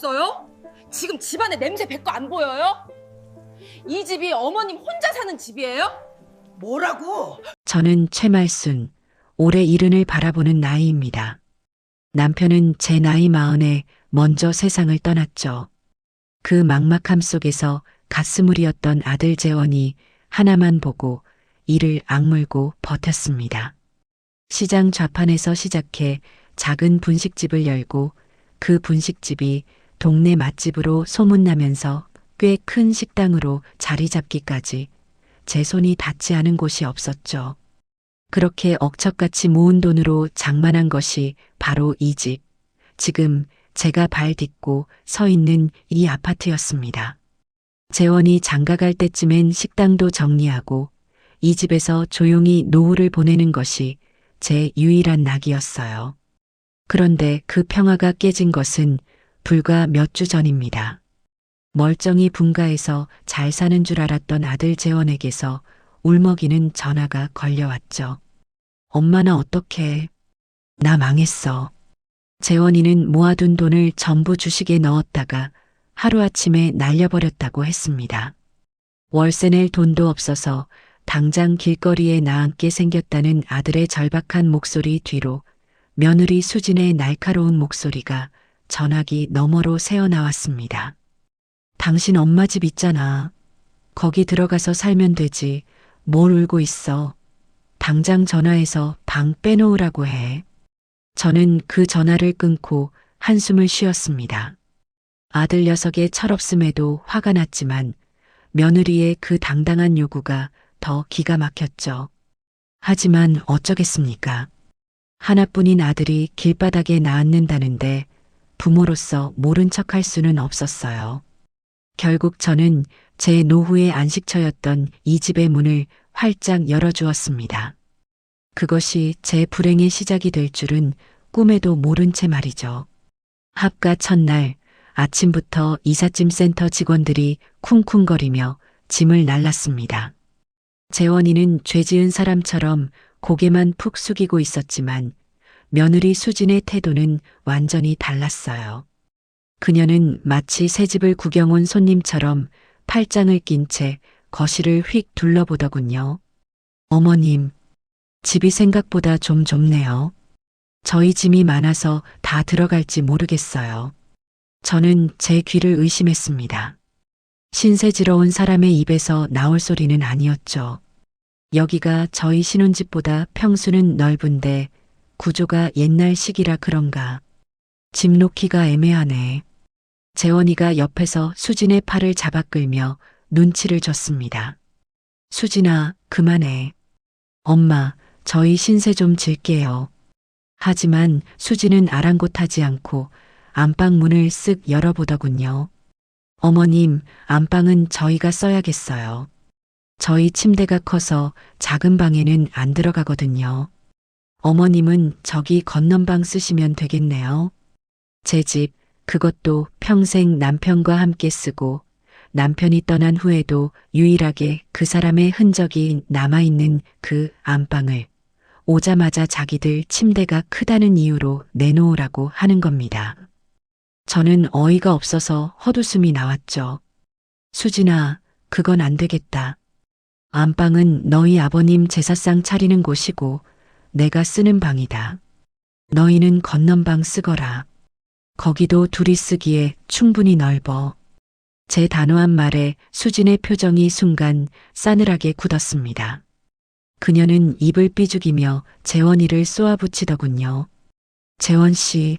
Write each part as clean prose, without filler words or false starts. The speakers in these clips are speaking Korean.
왔어요? 지금 집안에 냄새 배거 안 보여요? 이 집이 어머님 혼자 사는 집이에요? 뭐라고? 저는 최말순, 올해 70을 바라보는 나이입니다. 남편은 제 나이 40에 먼저 세상을 떠났죠. 그 막막함 속에서 가스물이었던 아들 재원이 하나만 보고 이를 악물고 버텼습니다. 시장 좌판에서 시작해 작은 분식집을 열고 그 분식집이 동네 맛집으로 소문나면서 꽤 큰 식당으로 자리 잡기까지 제 손이 닿지 않은 곳이 없었죠. 그렇게 억척같이 모은 돈으로 장만한 것이 바로 이 집, 지금 제가 발 딛고 서 있는 이 아파트였습니다. 재원이 장가갈 때쯤엔 식당도 정리하고 이 집에서 조용히 노후를 보내는 것이 제 유일한 낙이었어요. 그런데 그 평화가 깨진 것은 불과 몇 주 전입니다. 멀쩡히 분가해서 잘 사는 줄 알았던 아들 재원에게서 울먹이는 전화가 걸려왔죠. 엄마 나 어떡해. 나 망했어. 재원이는 모아둔 돈을 전부 주식에 넣었다가 하루아침에 날려버렸다고 했습니다. 월세 낼 돈도 없어서 당장 길거리에 나앉게 생겼다는 아들의 절박한 목소리 뒤로 며느리 수진의 날카로운 목소리가 전화기 너머로 새어나왔습니다. 당신 엄마 집 있잖아. 거기 들어가서 살면 되지. 뭘 울고 있어. 당장 전화해서 방 빼놓으라고 해. 저는 그 전화를 끊고 한숨을 쉬었습니다. 아들 녀석의 철없음에도 화가 났지만 며느리의 그 당당한 요구가 더 기가 막혔죠. 하지만 어쩌겠습니까? 하나뿐인 아들이 길바닥에 나앉는다는데 부모로서 모른 척할 수는 없었어요. 결국 저는 제 노후의 안식처였던 이 집의 문을 활짝 열어주었습니다. 그것이 제 불행의 시작이 될 줄은 꿈에도 모른 채 말이죠. 합가 첫날 아침부터 이삿짐 센터 직원들이 쿵쿵거리며 짐을 날랐습니다. 재원이는 죄 지은 사람처럼 고개만 푹 숙이고 있었지만 며느리 수진의 태도는 완전히 달랐어요. 그녀는 마치 새 집을 구경 온 손님처럼 팔짱을 낀 채 거실을 휙 둘러보더군요. 어머님, 집이 생각보다 좀 좁네요. 저희 짐이 많아서 다 들어갈지 모르겠어요. 저는 제 귀를 의심했습니다. 신세지러 온 사람의 입에서 나올 소리는 아니었죠. 여기가 저희 신혼집보다 평수는 넓은데 구조가 옛날식이라 그런가. 집 놓기가 애매하네. 재원이가 옆에서 수진의 팔을 잡아 끌며 눈치를 줬습니다. 수진아, 그만해. 엄마, 저희 신세 좀 질게요. 하지만 수진은 아랑곳하지 않고 안방 문을 쓱 열어보더군요. 어머님, 안방은 저희가 써야겠어요. 저희 침대가 커서 작은 방에는 안 들어가거든요. 어머님은 저기 건넌방 쓰시면 되겠네요. 제 집, 그것도 평생 남편과 함께 쓰고 남편이 떠난 후에도 유일하게 그 사람의 흔적이 남아있는 그 안방을 오자마자 자기들 침대가 크다는 이유로 내놓으라고 하는 겁니다. 저는 어이가 없어서 헛웃음이 나왔죠. 수진아, 그건 안 되겠다. 안방은 너희 아버님 제사상 차리는 곳이고 내가 쓰는 방이다. 너희는 건넌방 쓰거라. 거기도 둘이 쓰기에 충분히 넓어. 제 단호한 말에 수진의 표정이 순간 싸늘하게 굳었습니다. 그녀는 입을 삐죽이며 재원이를 쏘아붙이더군요. 재원 씨,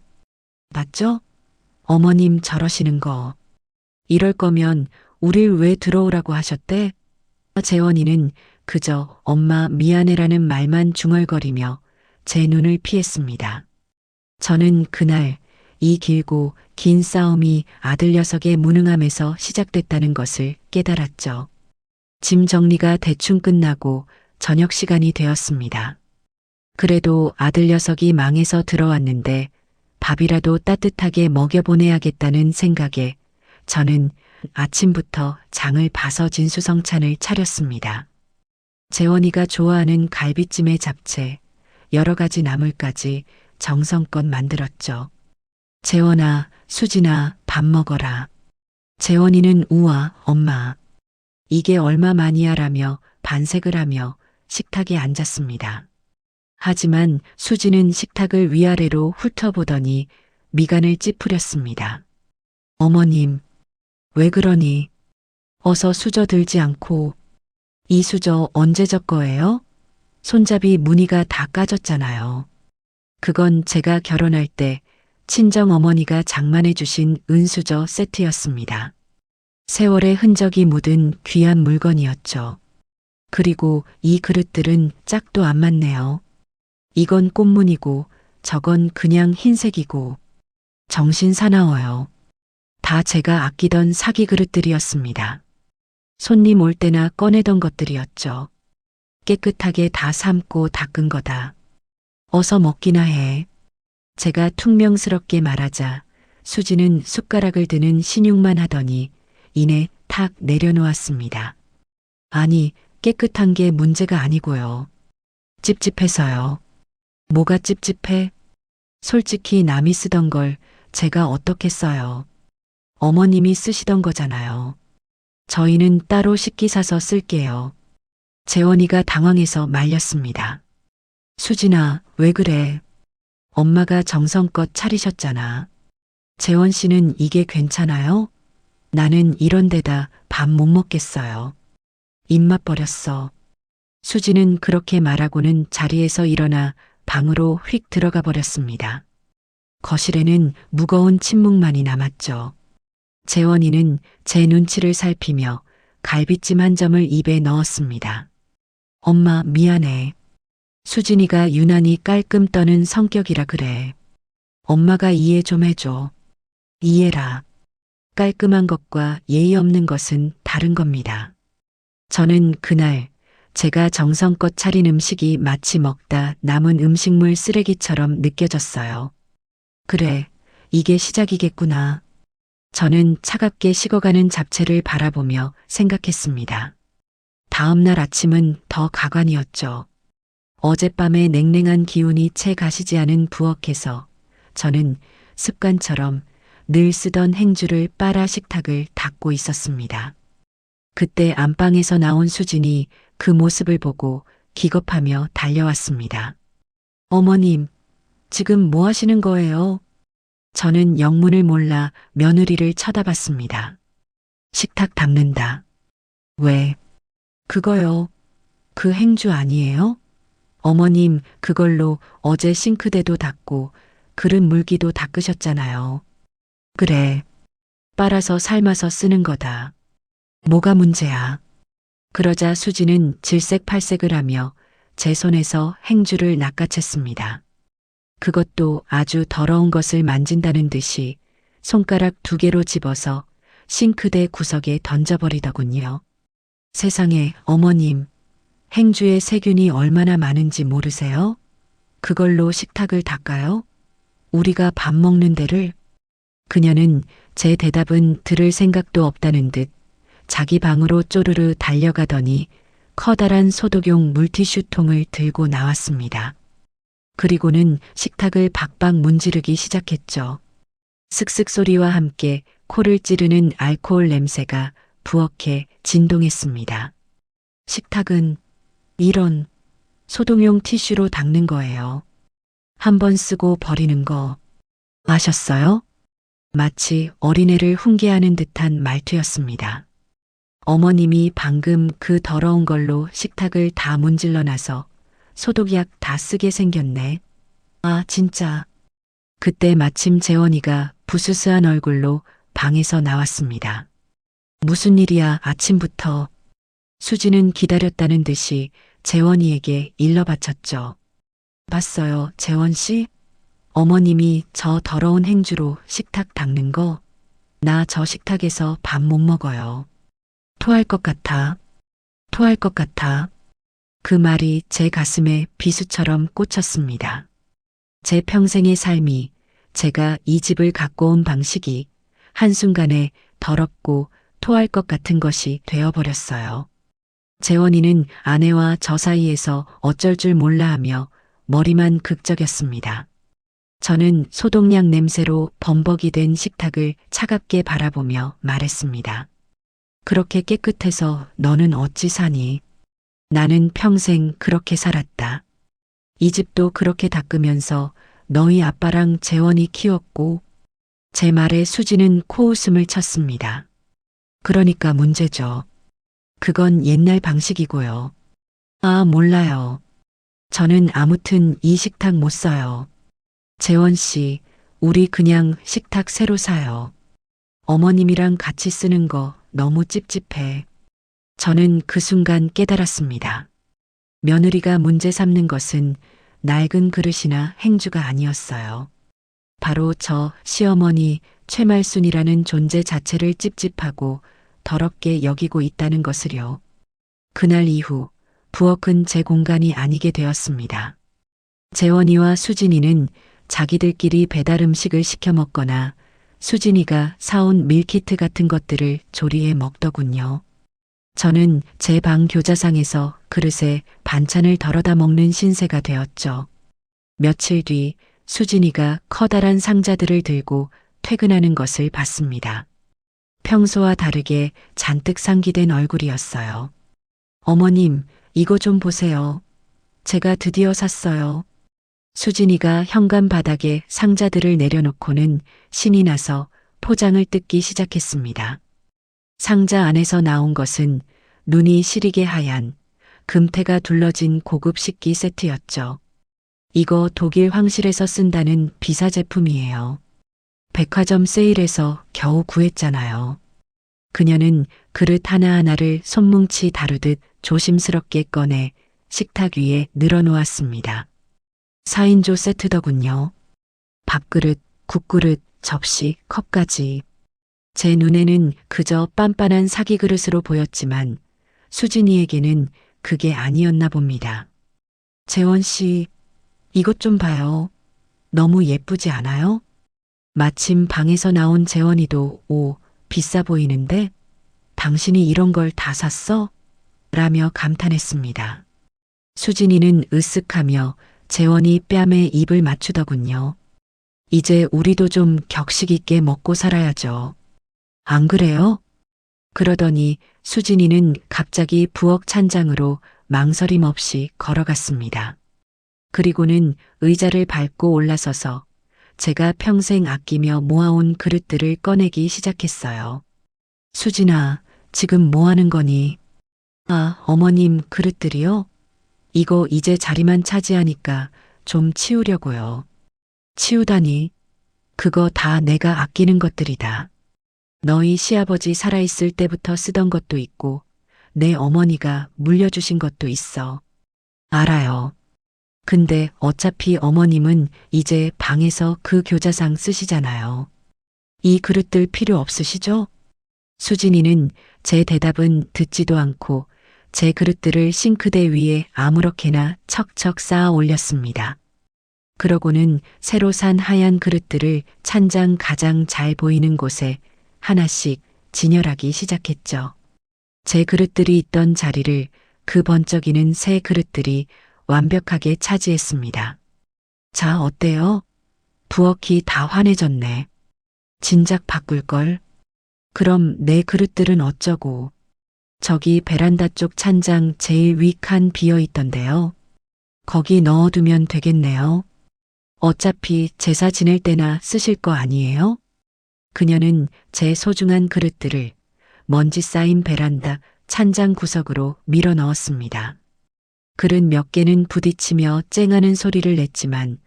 맞죠? 어머님 저러시는 거. 이럴 거면 우릴 왜 들어오라고 하셨대? 재원이는 그저 엄마 미안해라는 말만 중얼거리며 제 눈을 피했습니다. 저는 그날 이 길고 긴 싸움이 아들 녀석의 무능함에서 시작됐다는 것을 깨달았죠. 짐 정리가 대충 끝나고 저녁 시간이 되었습니다. 그래도 아들 녀석이 망해서 들어왔는데 밥이라도 따뜻하게 먹여보내야겠다는 생각에 저는 아침부터 장을 봐서 진수성찬을 차렸습니다. 재원이가 좋아하는 갈비찜에 잡채, 여러 가지 나물까지 정성껏 만들었죠. 재원아, 수진아, 밥 밥 먹어라. 재원이는 우와, 엄마. 이게 얼마만이야라며 반색을 하며 식탁에 앉았습니다. 하지만 수지는 식탁을 위아래로 훑어보더니 미간을 찌푸렸습니다. 어머님, 왜 그러니? 어서 수저 들지 않고. 이 수저 언제 적 거예요? 손잡이 무늬가 다 까졌잖아요. 그건 제가 결혼할 때 친정 어머니가 장만해 주신 은수저 세트였습니다. 세월의 흔적이 묻은 귀한 물건이었죠. 그리고 이 그릇들은 짝도 안 맞네요. 이건 꽃무늬고 저건 그냥 흰색이고 정신 사나워요. 다 제가 아끼던 사기 그릇들이었습니다. 손님 올 때나 꺼내던 것들이었죠. 깨끗하게 다 삶고 닦은 거다. 어서 먹기나 해. 제가 퉁명스럽게 말하자 수지는 숟가락을 드는 신용만 하더니 이내 탁 내려놓았습니다. 아니, 깨끗한 게 문제가 아니고요. 찝찝해서요. 뭐가 찝찝해? 솔직히 남이 쓰던 걸 제가 어떻게 써요. 어머님이 쓰시던 거잖아요. 저희는 따로 식기 사서 쓸게요. 재원이가 당황해서 말렸습니다. 수진아, 왜 그래? 엄마가 정성껏 차리셨잖아. 재원 씨는 이게 괜찮아요? 나는 이런 데다 밥 못 먹겠어요. 입맛 버렸어. 수지는 그렇게 말하고는 자리에서 일어나 방으로 휙 들어가 버렸습니다. 거실에는 무거운 침묵만이 남았죠. 재원이는 제 눈치를 살피며 갈비찜 한 점을 입에 넣었습니다. 엄마, 미안해. 수진이가 유난히 깔끔 떠는 성격이라 그래. 엄마가 이해 좀 해줘. 이해라. 깔끔한 것과 예의 없는 것은 다른 겁니다. 저는 그날 제가 정성껏 차린 음식이 마치 먹다 남은 음식물 쓰레기처럼 느껴졌어요. 그래, 이게 시작이겠구나. 저는 차갑게 식어가는 잡채를 바라보며 생각했습니다. 다음 날 아침은 더 가관이었죠. 어젯밤의 냉랭한 기운이 채 가시지 않은 부엌에서 저는 습관처럼 늘 쓰던 행주를 빨아 식탁을 닦고 있었습니다. 그때 안방에서 나온 수진이 그 모습을 보고 기겁하며 달려왔습니다. 어머님, 지금 뭐 하시는 거예요? 저는 영문을 몰라 며느리를 쳐다봤습니다. 식탁 닦는다. 왜? 그거요. 그 행주 아니에요? 어머님, 그걸로 어제 싱크대도 닦고 그릇 물기도 닦으셨잖아요. 그래. 빨아서 삶아서 쓰는 거다. 뭐가 문제야? 그러자 수지는 질색팔색을 하며 제 손에서 행주를 낚아챘습니다. 그것도 아주 더러운 것을 만진다는 듯이 손가락 2개로 집어서 싱크대 구석에 던져버리더군요. 세상에, 어머님, 행주에 세균이 얼마나 많은지 모르세요? 그걸로 식탁을 닦아요? 우리가 밥 먹는 데를? 그녀는 제 대답은 들을 생각도 없다는 듯 자기 방으로 쪼르르 달려가더니 커다란 소독용 물티슈통을 들고 나왔습니다. 그리고는 식탁을 박박 문지르기 시작했죠. 슥슥 소리와 함께 코를 찌르는 알코올 냄새가 부엌에 진동했습니다. 식탁은 이런 소독용 티슈로 닦는 거예요. 한 번 쓰고 버리는 거 아셨어요? 마치 어린애를 훈계하는 듯한 말투였습니다. 어머님이 방금 그 더러운 걸로 식탁을 다 문질러 놔서 소독약 다 쓰게 생겼네. 아, 진짜. 그때 마침 재원이가 부스스한 얼굴로 방에서 나왔습니다. 무슨 일이야, 아침부터. 수지는 기다렸다는 듯이 재원이에게 일러 바쳤죠. 봤어요, 재원 씨? 어머님이 저 더러운 행주로 식탁 닦는 거? 나 저 식탁에서 밥 못 먹어요. 토할 것 같아. 토할 것 같아. 그 말이 제 가슴에 비수처럼 꽂혔습니다. 제 평생의 삶이, 제가 이 집을 갖고 온 방식이 한순간에 더럽고 토할 것 같은 것이 되어버렸어요. 재원이는 아내와 저 사이에서 어쩔 줄 몰라 하며 머리만 극적였습니다. 저는 소독약 냄새로 범벅이 된 식탁을 차갑게 바라보며 말했습니다. 그렇게 깨끗해서 너는 어찌 사니? 나는 평생 그렇게 살았다. 이 집도 그렇게 닦으면서 너희 아빠랑 재원이 키웠고, 제 말에 수지는 코웃음을 쳤습니다. 그러니까 문제죠. 그건 옛날 방식이고요. 아, 몰라요. 저는 아무튼 이 식탁 못 써요. 재원 씨, 우리 그냥 식탁 새로 사요. 어머님이랑 같이 쓰는 거 너무 찝찝해. 저는 그 순간 깨달았습니다. 며느리가 문제 삼는 것은 낡은 그릇이나 행주가 아니었어요. 바로 저 시어머니 최말순이라는 존재 자체를 찝찝하고 더럽게 여기고 있다는 것을요. 그날 이후 부엌은 제 공간이 아니게 되었습니다. 재원이와 수진이는 자기들끼리 배달 음식을 시켜 먹거나 수진이가 사온 밀키트 같은 것들을 조리해 먹더군요. 저는 제 방 교자상에서 그릇에 반찬을 덜어다 먹는 신세가 되었죠. 며칠 뒤 수진이가 커다란 상자들을 들고 퇴근하는 것을 봤습니다. 평소와 다르게 잔뜩 상기된 얼굴이었어요. 어머님, 이거 좀 보세요. 제가 드디어 샀어요. 수진이가 현관 바닥에 상자들을 내려놓고는 신이 나서 포장을 뜯기 시작했습니다. 상자 안에서 나온 것은 눈이 시리게 하얀 금태가 둘러진 고급 식기 세트였죠. 이거 독일 황실에서 쓴다는 비사 제품이에요. 백화점 세일에서 겨우 구했잖아요. 그녀는 그릇 하나하나를 손뭉치 다루듯 조심스럽게 꺼내 식탁 위에 늘어놓았습니다. 4인조 세트더군요. 밥그릇, 국그릇, 접시, 컵까지. 제 눈에는 그저 빤빤한 사기 그릇으로 보였지만 수진이에게는 그게 아니었나 봅니다. 재원 씨, 이것 좀 봐요. 너무 예쁘지 않아요? 마침 방에서 나온 재원이도 비싸 보이는데 당신이 이런 걸 다 샀어? 라며 감탄했습니다. 수진이는 으쓱하며 재원이 뺨에 입을 맞추더군요. 이제 우리도 좀 격식 있게 먹고 살아야죠. 안 그래요? 그러더니 수진이는 갑자기 부엌 찬장으로 망설임 없이 걸어갔습니다. 그리고는 의자를 밟고 올라서서 제가 평생 아끼며 모아온 그릇들을 꺼내기 시작했어요. 수진아, 지금 뭐 하는 거니? 아, 어머님 그릇들이요? 이거 이제 자리만 차지하니까 좀 치우려고요. 치우다니, 그거 다 내가 아끼는 것들이다. 너희 시아버지 살아있을 때부터 쓰던 것도 있고 내 어머니가 물려주신 것도 있어. 알아요. 근데 어차피 어머님은 이제 방에서 그 교자상 쓰시잖아요. 이 그릇들 필요 없으시죠? 수진이는 제 대답은 듣지도 않고 제 그릇들을 싱크대 위에 아무렇게나 척척 쌓아 올렸습니다. 그러고는 새로 산 하얀 그릇들을 찬장 가장 잘 보이는 곳에 하나씩 진열하기 시작했죠. 제 그릇들이 있던 자리를 그 번쩍이는 새 그릇들이 완벽하게 차지했습니다. 자, 어때요? 부엌이 다 환해졌네. 진작 바꿀걸. 그럼 내 그릇들은 어쩌고. 저기 베란다 쪽 찬장 제일 위 칸 비어 있던데요. 거기 넣어두면 되겠네요. 어차피 제사 지낼 때나 쓰실 거 아니에요? 그녀는 제 소중한 그릇들을 먼지 쌓인 베란다 찬장 구석으로 밀어 넣었습니다. 그릇 몇 개는 부딪히며 쨍하는 소리를 냈지만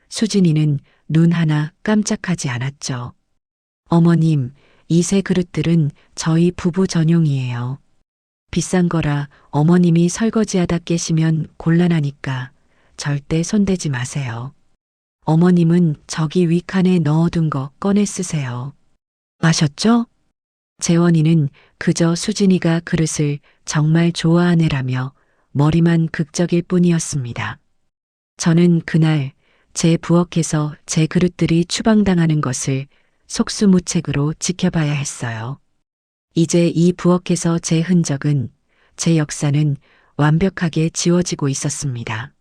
수진이는 눈 하나 깜짝하지 않았죠. 어머님, 이 새 그릇들은 저희 부부 전용이에요. 비싼 거라 어머님이 설거지하다 깨시면 곤란하니까 절대 손대지 마세요. 어머님은 저기 윗칸에 넣어둔 거 꺼내 쓰세요. 아셨죠? 재원이는 그저 수진이가 그릇을 정말 좋아하네라며 머리만 극적일 뿐이었습니다. 저는 그날 제 부엌에서 제 그릇들이 추방당하는 것을 속수무책으로 지켜봐야 했어요. 이제 이 부엌에서 제 흔적은, 제 역사는 완벽하게 지워지고 있었습니다.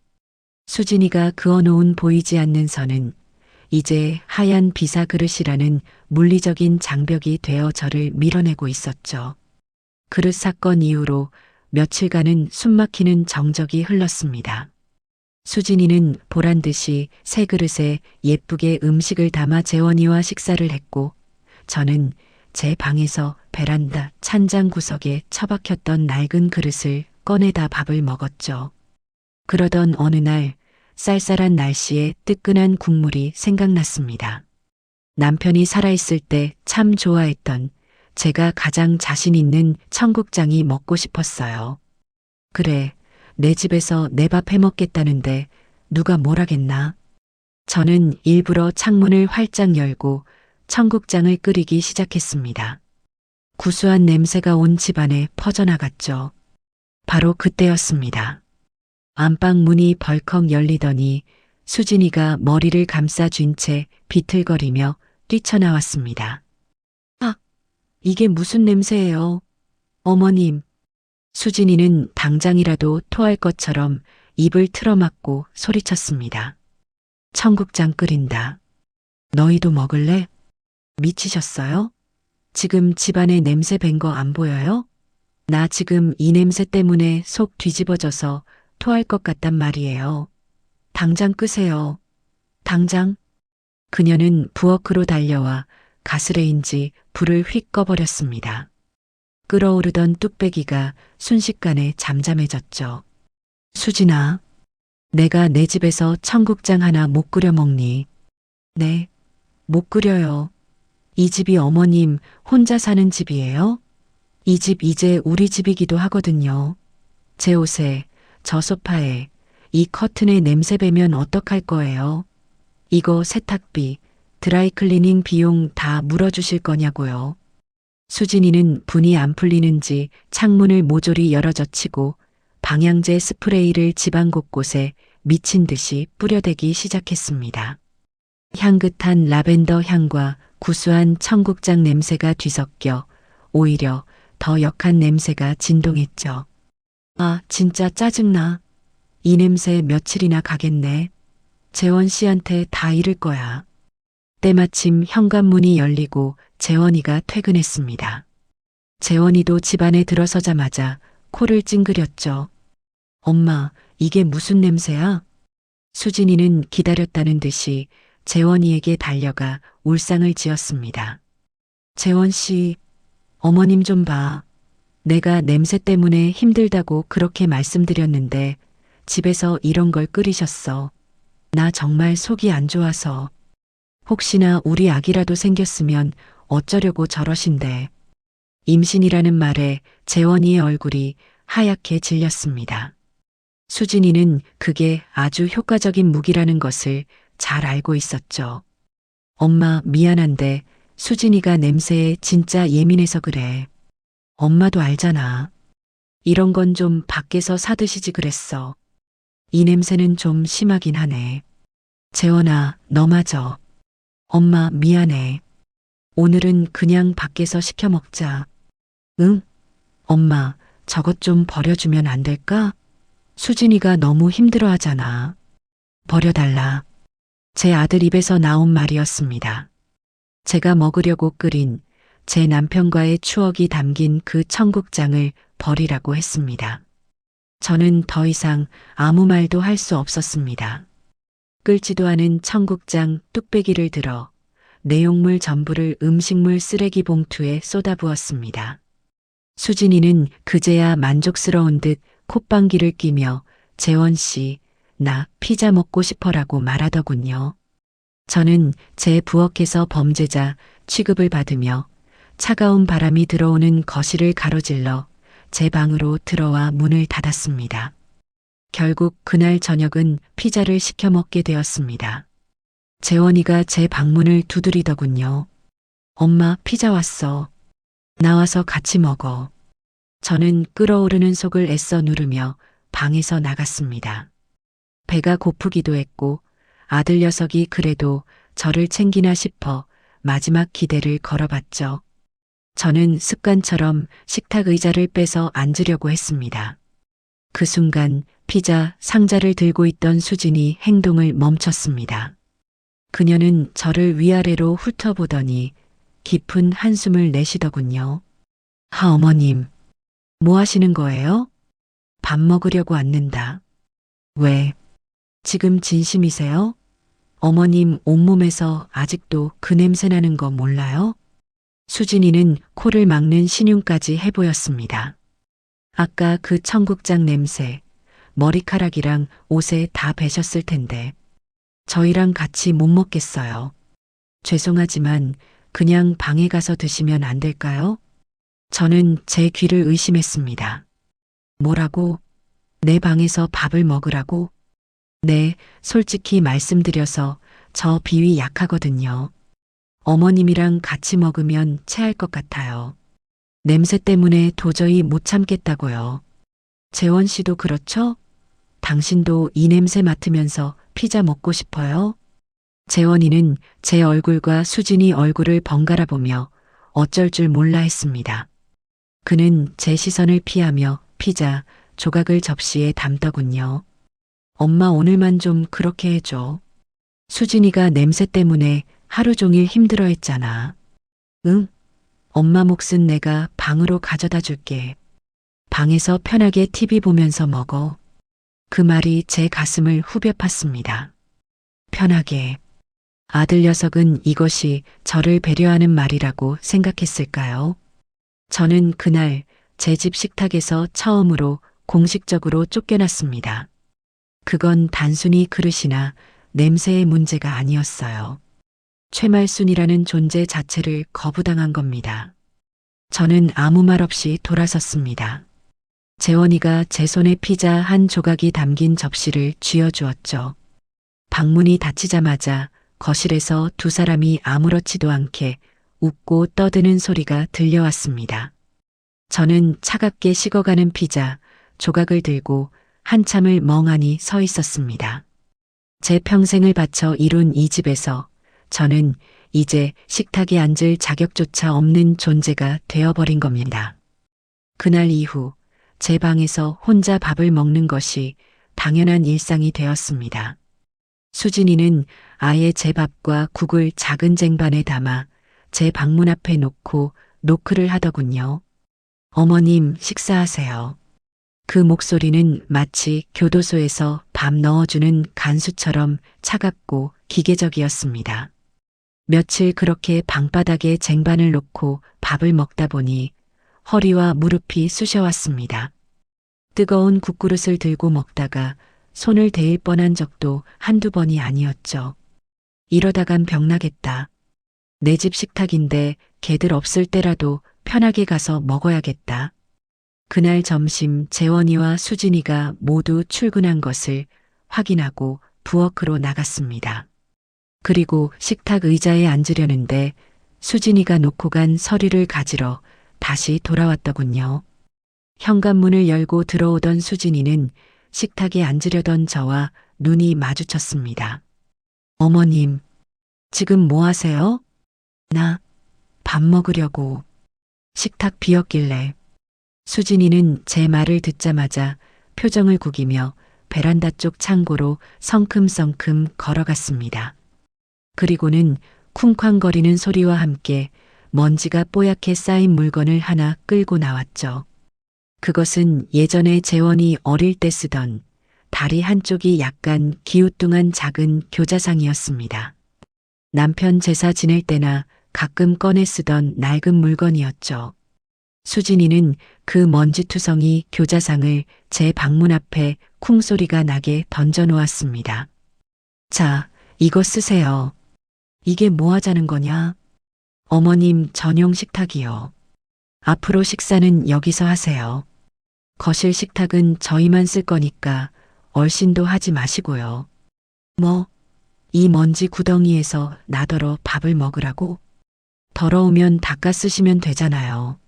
수진이가 그어놓은 보이지 않는 선은 이제 하얀 비사 그릇이라는 물리적인 장벽이 되어 저를 밀어내고 있었죠. 그릇 사건 이후로 며칠간은 숨막히는 정적이 흘렀습니다. 수진이는 보란 듯이 새 그릇에 예쁘게 음식을 담아 재원이와 식사를 했고, 저는 제 방에서 베란다 찬장 구석에 처박혔던 낡은 그릇을 꺼내다 밥을 먹었죠. 그러던 어느 날 쌀쌀한 날씨에 뜨끈한 국물이 생각났습니다. 남편이 살아있을 때 참 좋아했던 제가 가장 자신 있는 청국장이 먹고 싶었어요. 그래, 내 집에서 내 밥 해먹겠다는데 누가 뭐라겠나? 저는 일부러 창문을 활짝 열고 청국장을 끓이기 시작했습니다. 구수한 냄새가 온 집안에 퍼져나갔죠. 바로 그때였습니다. 안방 문이 벌컥 열리더니 수진이가 머리를 감싸쥔 채 비틀거리며 뛰쳐나왔습니다. 아, 이게 무슨 냄새예요? 어머님. 수진이는 당장이라도 토할 것처럼 입을 틀어막고 소리쳤습니다. 청국장 끓인다. 너희도 먹을래? 미치셨어요? 지금 집안에 냄새 밴 거 안 보여요? 나 지금 이 냄새 때문에 속 뒤집어져서 토할 것 같단 말이에요. 당장 끄세요. 당장. 그녀는 부엌으로 달려와 가스레인지 불을 휙 꺼버렸습니다. 끓어오르던 뚝배기가 순식간에 잠잠해졌죠. 수진아, 내가 내 집에서 청국장 하나 못 끓여 먹니? 네, 못 끓여요. 이 집이 어머님 혼자 사는 집이에요? 이 집 이제 우리 집이기도 하거든요. 제 옷에, 저 소파에, 이 커튼에 냄새 배면 어떡할 거예요? 이거 세탁비, 드라이클리닝 비용 다 물어주실 거냐고요. 수진이는 분이 안 풀리는지 창문을 모조리 열어젖히고 방향제 스프레이를 집안 곳곳에 미친 듯이 뿌려대기 시작했습니다. 향긋한 라벤더 향과 구수한 청국장 냄새가 뒤섞여 오히려 더 역한 냄새가 진동했죠. 아, 진짜 짜증나. 이 냄새 며칠이나 가겠네. 재원 씨한테 다 이를 거야. 때마침 현관문이 열리고 재원이가 퇴근했습니다. 재원이도 집안에 들어서자마자 코를 찡그렸죠. 엄마, 이게 무슨 냄새야? 수진이는 기다렸다는 듯이 재원이에게 달려가 울상을 지었습니다. 재원 씨, 어머님 좀 봐. 내가 냄새 때문에 힘들다고 그렇게 말씀드렸는데 집에서 이런 걸 끓이셨어. 나 정말 속이 안 좋아서. 혹시나 우리 아기라도 생겼으면 어쩌려고 저러신데. 임신이라는 말에 재원이의 얼굴이 하얗게 질렸습니다. 수진이는 그게 아주 효과적인 무기라는 것을 잘 알고 있었죠. 엄마 미안한데 수진이가 냄새에 진짜 예민해서 그래. 엄마도 알잖아. 이런 건 좀 밖에서 사드시지 그랬어. 이 냄새는 좀 심하긴 하네. 재원아, 너 마저. 엄마 미안해. 오늘은 그냥 밖에서 시켜 먹자. 응? 엄마, 저것 좀 버려주면 안 될까? 수진이가 너무 힘들어하잖아. 버려달라. 제 아들 입에서 나온 말이었습니다. 제가 먹으려고 끓인 제 남편과의 추억이 담긴 그 청국장을 버리라고 했습니다. 저는 더 이상 아무 말도 할 수 없었습니다. 끓지도 않은 청국장 뚝배기를 들어 내용물 전부를 음식물 쓰레기 봉투에 쏟아부었습니다. 수진이는 그제야 만족스러운 듯 콧방귀를 끼며 재원 씨, 나 피자 먹고 싶어라고 말하더군요. 저는 제 부엌에서 범죄자 취급을 받으며 차가운 바람이 들어오는 거실을 가로질러 제 방으로 들어와 문을 닫았습니다. 결국 그날 저녁은 피자를 시켜 먹게 되었습니다. 재원이가 제 방문을 두드리더군요. 엄마, 피자 왔어. 나와서 같이 먹어. 저는 끓어오르는 속을 애써 누르며 방에서 나갔습니다. 배가 고프기도 했고 아들 녀석이 그래도 저를 챙기나 싶어 마지막 기대를 걸어봤죠. 저는 습관처럼 식탁 의자를 빼서 앉으려고 했습니다. 그 순간 피자 상자를 들고 있던 수진이 행동을 멈췄습니다. 그녀는 저를 위아래로 훑어보더니 깊은 한숨을 내쉬더군요. 어머님, 뭐 하시는 거예요? 밥 먹으려고 왔는다. 왜? 지금 진심이세요? 어머님 온몸에서 아직도 그 냄새 나는 거 몰라요? 수진이는 코를 막는 신용까지 해보였습니다. 아까 그 청국장 냄새, 머리카락이랑 옷에 다 배셨을 텐데 저희랑 같이 못 먹겠어요. 죄송하지만 그냥 방에 가서 드시면 안 될까요? 저는 제 귀를 의심했습니다. 뭐라고? 내 방에서 밥을 먹으라고? 네, 솔직히 말씀드려서 저 비위 약하거든요. 어머님이랑 같이 먹으면 체할 것 같아요. 냄새 때문에 도저히 못 참겠다고요. 재원 씨도 그렇죠? 당신도 이 냄새 맡으면서 피자 먹고 싶어요? 재원이는 제 얼굴과 수진이 얼굴을 번갈아 보며 어쩔 줄 몰라 했습니다. 그는 제 시선을 피하며 피자 조각을 접시에 담더군요. 엄마 오늘만 좀 그렇게 해줘. 수진이가 냄새 때문에 하루 종일 힘들어 했잖아. 응? 엄마 몫은 내가 방으로 가져다 줄게. 방에서 편하게 TV 보면서 먹어. 그 말이 제 가슴을 후벼 팠습니다. 편하게. 아들 녀석은 이것이 저를 배려하는 말이라고 생각했을까요? 저는 그날 제 집 식탁에서 처음으로 공식적으로 쫓겨났습니다. 그건 단순히 그릇이나 냄새의 문제가 아니었어요. 최말순이라는 존재 자체를 거부당한 겁니다. 저는 아무 말 없이 돌아섰습니다. 재원이가 제 손에 피자 한 조각이 담긴 접시를 쥐어주었죠. 방문이 닫히자마자 거실에서 두 사람이 아무렇지도 않게 웃고 떠드는 소리가 들려왔습니다. 저는 차갑게 식어가는 피자 조각을 들고 한참을 멍하니 서 있었습니다. 제 평생을 바쳐 이룬 이 집에서 저는 이제 식탁에 앉을 자격조차 없는 존재가 되어버린 겁니다. 그날 이후 제 방에서 혼자 밥을 먹는 것이 당연한 일상이 되었습니다. 수진이는 아예 제 밥과 국을 작은 쟁반에 담아 제 방문 앞에 놓고 노크를 하더군요. 어머님, 식사하세요. 그 목소리는 마치 교도소에서 밥 넣어주는 간수처럼 차갑고 기계적이었습니다. 며칠 그렇게 방바닥에 쟁반을 놓고 밥을 먹다 보니 허리와 무릎이 쑤셔왔습니다. 뜨거운 국그릇을 들고 먹다가 손을 대일 뻔한 적도 한두 번이 아니었죠. 이러다간 병나겠다. 내 집 식탁인데 걔들 없을 때라도 편하게 가서 먹어야겠다. 그날 점심 재원이와 수진이가 모두 출근한 것을 확인하고 부엌으로 나갔습니다. 그리고 식탁 의자에 앉으려는데 수진이가 놓고 간 서류를 가지러 다시 돌아왔더군요. 현관문을 열고 들어오던 수진이는 식탁에 앉으려던 저와 눈이 마주쳤습니다. 어머님, 지금 뭐 하세요? 나 밥 먹으려고. 식탁 비었길래. 수진이는 제 말을 듣자마자 표정을 구기며 베란다 쪽 창고로 성큼성큼 걸어갔습니다. 그리고는 쿵쾅거리는 소리와 함께 먼지가 뽀얗게 쌓인 물건을 하나 끌고 나왔죠. 그것은 예전에 재원이 어릴 때 쓰던 다리 한쪽이 약간 기우뚱한 작은 교자상이었습니다. 남편 제사 지낼 때나 가끔 꺼내 쓰던 낡은 물건이었죠. 수진이는 그 먼지투성이 교자상을 제 방문 앞에 쿵소리가 나게 던져놓았습니다. 자, 이거 쓰세요. 이게 뭐 하자는 거냐? 어머님 전용 식탁이요. 앞으로 식사는 여기서 하세요. 거실 식탁은 저희만 쓸 거니까 얼씬도 하지 마시고요. 뭐, 이 먼지 구덩이에서 나더러 밥을 먹으라고? 더러우면 닦아 쓰시면 되잖아요.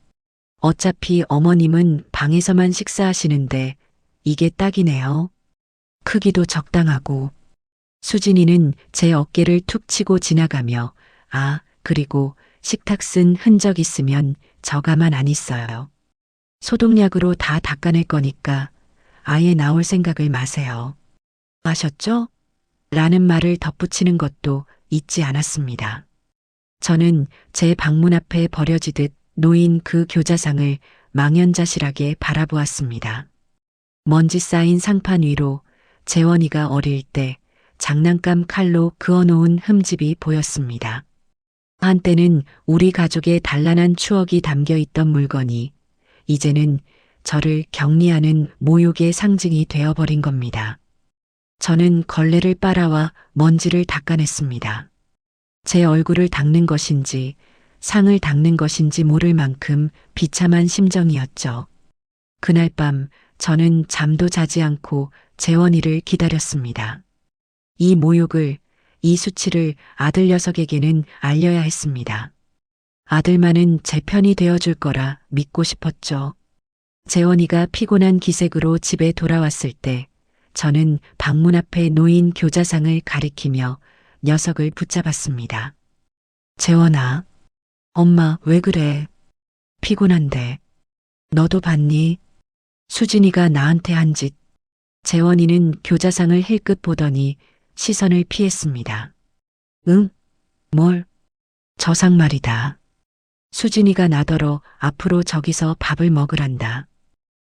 어차피 어머님은 방에서만 식사하시는데 이게 딱이네요. 크기도 적당하고. 수진이는 제 어깨를 툭 치고 지나가며 그리고 식탁 쓴 흔적 있으면 저 가만 안 있어요. 소독약으로 다 닦아낼 거니까 아예 나올 생각을 마세요. 아셨죠? 라는 말을 덧붙이는 것도 잊지 않았습니다. 저는 제 방문 앞에 버려지듯 놓인 그 교자상을 망연자실하게 바라보았습니다. 먼지 쌓인 상판 위로 재원이가 어릴 때 장난감 칼로 그어놓은 흠집이 보였습니다. 한때는 우리 가족의 단란한 추억이 담겨 있던 물건이 이제는 저를 격리하는 모욕의 상징이 되어버린 겁니다. 저는 걸레를 빨아와 먼지를 닦아냈습니다. 제 얼굴을 닦는 것인지 상을 닦는 것인지 모를 만큼 비참한 심정이었죠. 그날 밤 저는 잠도 자지 않고 재원이를 기다렸습니다. 이 모욕을, 이 수치를 아들 녀석에게는 알려야 했습니다. 아들만은 제 편이 되어줄 거라 믿고 싶었죠. 재원이가 피곤한 기색으로 집에 돌아왔을 때 저는 방문 앞에 놓인 교자상을 가리키며 녀석을 붙잡았습니다. 재원아, 엄마 왜 그래? 피곤한데. 너도 봤니? 수진이가 나한테 한 짓. 재원이는 교자상을 힐끗 보더니 시선을 피했습니다. 응? 뭘? 저 상 말이다. 수진이가 나더러 앞으로 저기서 밥을 먹으란다.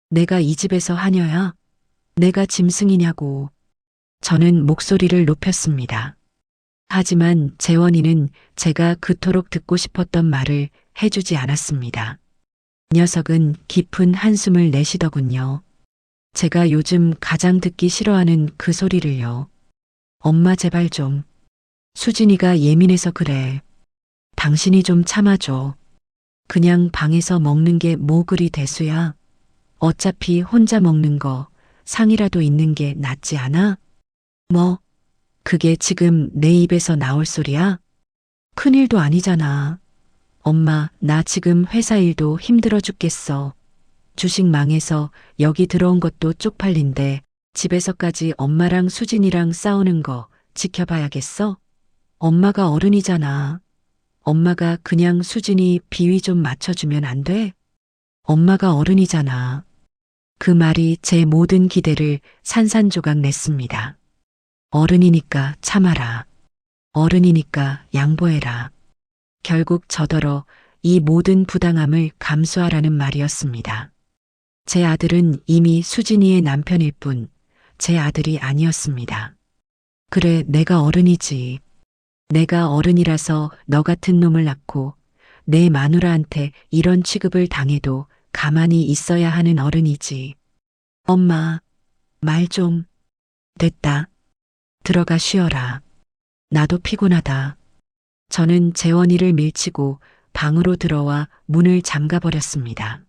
내가 이 집에서 하녀야? 내가 짐승이냐고. 저는 목소리를 높였습니다. 하지만 재원이는 제가 그토록 듣고 싶었던 말을 해주지 않았습니다. 녀석은 깊은 한숨을 내쉬더군요. 제가 요즘 가장 듣기 싫어하는 그 소리를요. 엄마 제발 좀. 수진이가 예민해서 그래. 당신이 좀 참아줘. 그냥 방에서 먹는 게 뭐 그리 대수야. 어차피 혼자 먹는 거 상이라도 있는 게 낫지 않아? 뭐? 그게 지금 내 입에서 나올 소리야? 큰일도 아니잖아. 엄마, 나 지금 회사 일도 힘들어 죽겠어. 주식 망해서 여기 들어온 것도 쪽팔린데 집에서까지 엄마랑 수진이랑 싸우는 거 지켜봐야겠어? 엄마가 어른이잖아. 엄마가 그냥 수진이 비위 좀 맞춰주면 안 돼? 엄마가 어른이잖아. 그 말이 제 모든 기대를 산산조각 냈습니다. 어른이니까 참아라. 어른이니까 양보해라. 결국 저더러 이 모든 부당함을 감수하라는 말이었습니다. 제 아들은 이미 수진이의 남편일 뿐 제 아들이 아니었습니다. 그래, 내가 어른이지. 내가 어른이라서 너 같은 놈을 낳고 내 마누라한테 이런 취급을 당해도 가만히 있어야 하는 어른이지. 엄마, 말 좀. 됐다. 들어가 쉬어라. 나도 피곤하다. 저는 재원이를 밀치고 방으로 들어와 문을 잠가버렸습니다.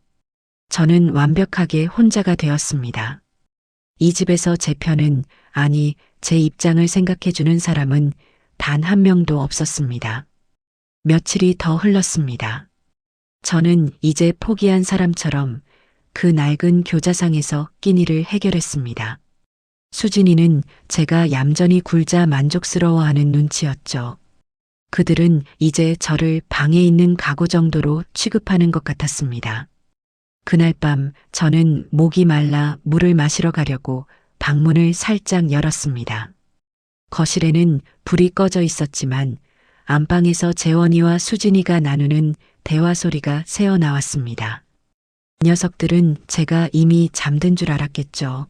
저는 완벽하게 혼자가 되었습니다. 이 집에서 제 편은, 아니, 제 입장을 생각해주는 사람은 단 한 명도 없었습니다. 며칠이 더 흘렀습니다. 저는 이제 포기한 사람처럼 그 낡은 교자상에서 끼니를 해결했습니다. 수진이는 제가 얌전히 굴자 만족스러워하는 눈치였죠. 그들은 이제 저를 방에 있는 가구 정도로 취급하는 것 같았습니다. 그날 밤 저는 목이 말라 물을 마시러 가려고 방문을 살짝 열었습니다. 거실에는 불이 꺼져 있었지만 안방에서 재원이와 수진이가 나누는 대화 소리가 새어나왔습니다. 녀석들은 제가 이미 잠든 줄 알았겠죠.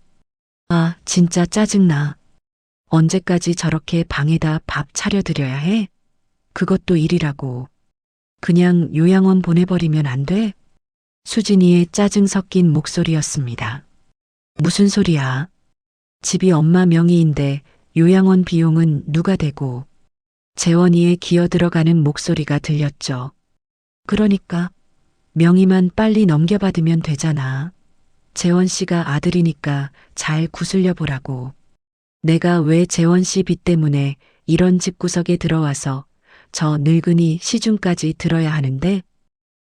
아, 진짜 짜증나. 언제까지 저렇게 방에다 밥 차려드려야 해? 그것도 일이라고. 그냥 요양원 보내버리면 안 돼? 수진이의 짜증 섞인 목소리였습니다. 무슨 소리야? 집이 엄마 명의인데 요양원 비용은 누가 대고? 재원이의 기어들어가는 목소리가 들렸죠. 그러니까 명의만 빨리 넘겨받으면 되잖아. 재원 씨가 아들이니까 잘 구슬려 보라고. 내가 왜 재원 씨 빚 때문에 이런 집구석에 들어와서 저 늙은이 시중까지 들어야 하는데?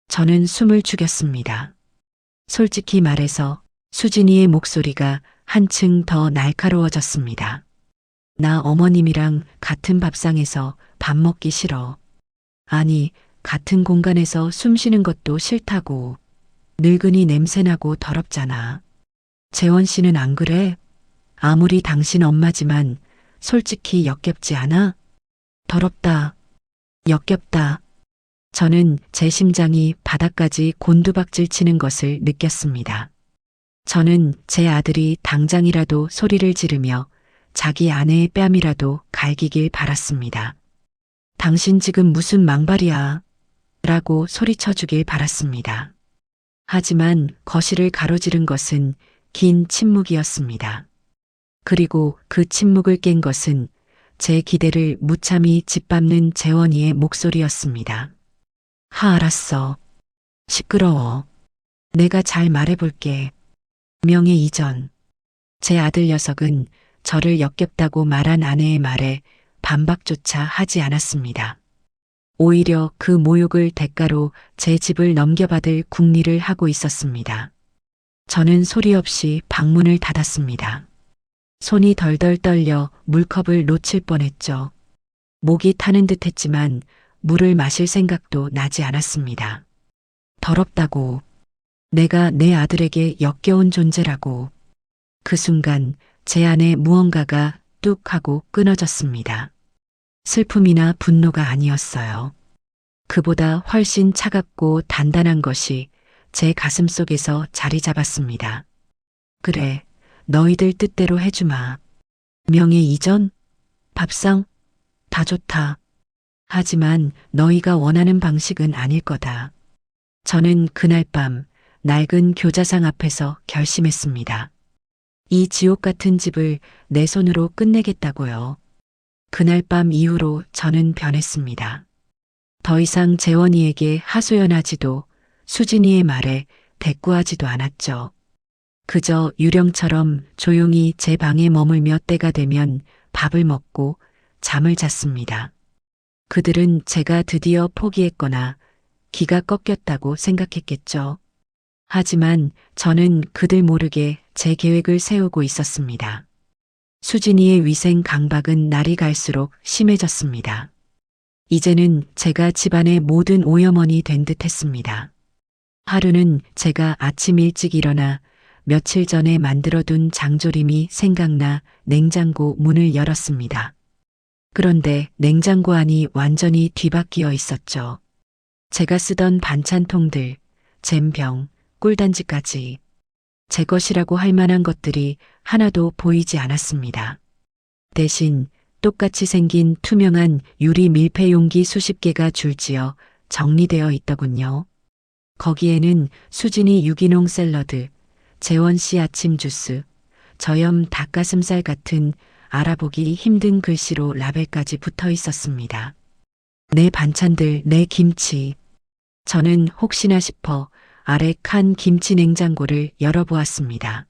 저는 숨을 죽였습니다. 솔직히 말해서 수진이의 목소리가 한층 더 날카로워졌습니다. 나 어머님이랑 같은 밥상에서 밥 먹기 싫어. 아니, 같은 공간에서 숨 쉬는 것도 싫다고. 늙은이 냄새나고 더럽잖아. 재원 씨는 안 그래? 아무리 당신 엄마지만 솔직히 역겹지 않아? 더럽다. 역겹다. 저는 제 심장이 바닥까지 곤두박질 치는 것을 느꼈습니다. 저는 제 아들이 당장이라도 소리를 지르며 자기 아내의 뺨이라도 갈기길 바랐습니다. 당신 지금 무슨 망발이야? 라고 소리쳐주길 바랐습니다. 하지만 거실을 가로지른 것은 긴 침묵이었습니다. 그리고 그 침묵을 깬 것은 제 기대를 무참히 짓밟는 재원이의 목소리였습니다. 알았어. 시끄러워. 내가 잘 말해볼게. 명예 이전. 제 아들 녀석은 저를 역겹다고 말한 아내의 말에 반박조차 하지 않았습니다. 오히려 그 모욕을 대가로 제 집을 넘겨받을 궁리를 하고 있었습니다. 저는 소리 없이 방문을 닫았습니다. 손이 덜덜 떨려 물컵을 놓칠 뻔했죠. 목이 타는 듯 했지만 물을 마실 생각도 나지 않았습니다. 더럽다고. 내가 내 아들에게 역겨운 존재라고. 그 순간 제 안에 무언가가 뚝 하고 끊어졌습니다. 슬픔이나 분노가 아니었어요. 그보다 훨씬 차갑고 단단한 것이 제 가슴 속에서 자리 잡았습니다. 그래, 너희들 뜻대로 해주마. 명예 이전? 밥상? 다 좋다. 하지만 너희가 원하는 방식은 아닐 거다. 저는 그날 밤 낡은 교자상 앞에서 결심했습니다. 이 지옥 같은 집을 내 손으로 끝내겠다고요. 그날 밤 이후로 저는 변했습니다. 더 이상 재원이에게 하소연하지도 수진이의 말에 대꾸하지도 않았죠. 그저 유령처럼 조용히 제 방에 머물며 때가 되면 밥을 먹고 잠을 잤습니다. 그들은 제가 드디어 포기했거나 기가 꺾였다고 생각했겠죠. 하지만 저는 그들 모르게 제 계획을 세우고 있었습니다. 수진이의 위생 강박은 날이 갈수록 심해졌습니다. 이제는 제가 집안의 모든 오염원이 된 듯 했습니다. 하루는 제가 아침 일찍 일어나 며칠 전에 만들어둔 장조림이 생각나 냉장고 문을 열었습니다. 그런데 냉장고 안이 완전히 뒤바뀌어 있었죠. 제가 쓰던 반찬통들, 잼병, 꿀단지까지 제 것이라고 할 만한 것들이 하나도 보이지 않았습니다. 대신 똑같이 생긴 투명한 유리 밀폐 용기 수십 개가 줄지어 정리되어 있더군요. 거기에는 수진이 유기농 샐러드, 재원 씨 아침 주스, 저염 닭가슴살 같은 알아보기 힘든 글씨로 라벨까지 붙어 있었습니다. 내 반찬들, 내 김치. 저는 혹시나 싶어 아래 칸 김치 냉장고를 열어보았습니다.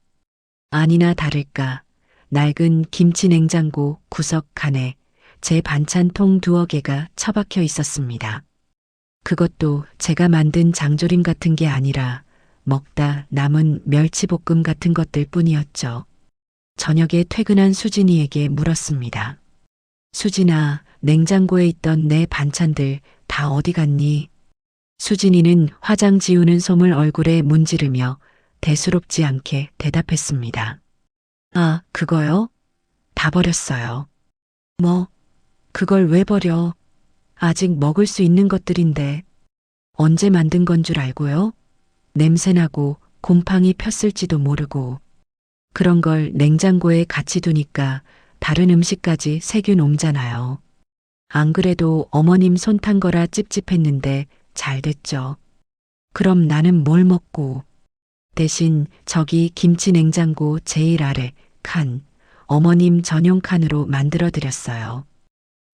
아니나 다를까 낡은 김치 냉장고 구석 칸에 제 반찬통 두어 개가 처박혀 있었습니다. 그것도 제가 만든 장조림 같은 게 아니라 먹다 남은 멸치볶음 같은 것들 뿐이었죠. 저녁에 퇴근한 수진이에게 물었습니다. 수진아, 냉장고에 있던 내 반찬들 다 어디 갔니? 수진이는 화장 지우는 솜을 얼굴에 문지르며 대수롭지 않게 대답했습니다. 아, 그거요? 다 버렸어요. 뭐, 그걸 왜 버려? 아직 먹을 수 있는 것들인데. 언제 만든 건 줄 알고요? 냄새나고 곰팡이 폈을지도 모르고. 그런 걸 냉장고에 같이 두니까 다른 음식까지 세균 옮잖아요. 안 그래도 어머님 손 탄 거라 찝찝했는데 잘 됐죠. 그럼 나는 뭘 먹고. 대신 저기 김치 냉장고 제일 아래 칸, 어머님 전용 칸으로 만들어 드렸어요.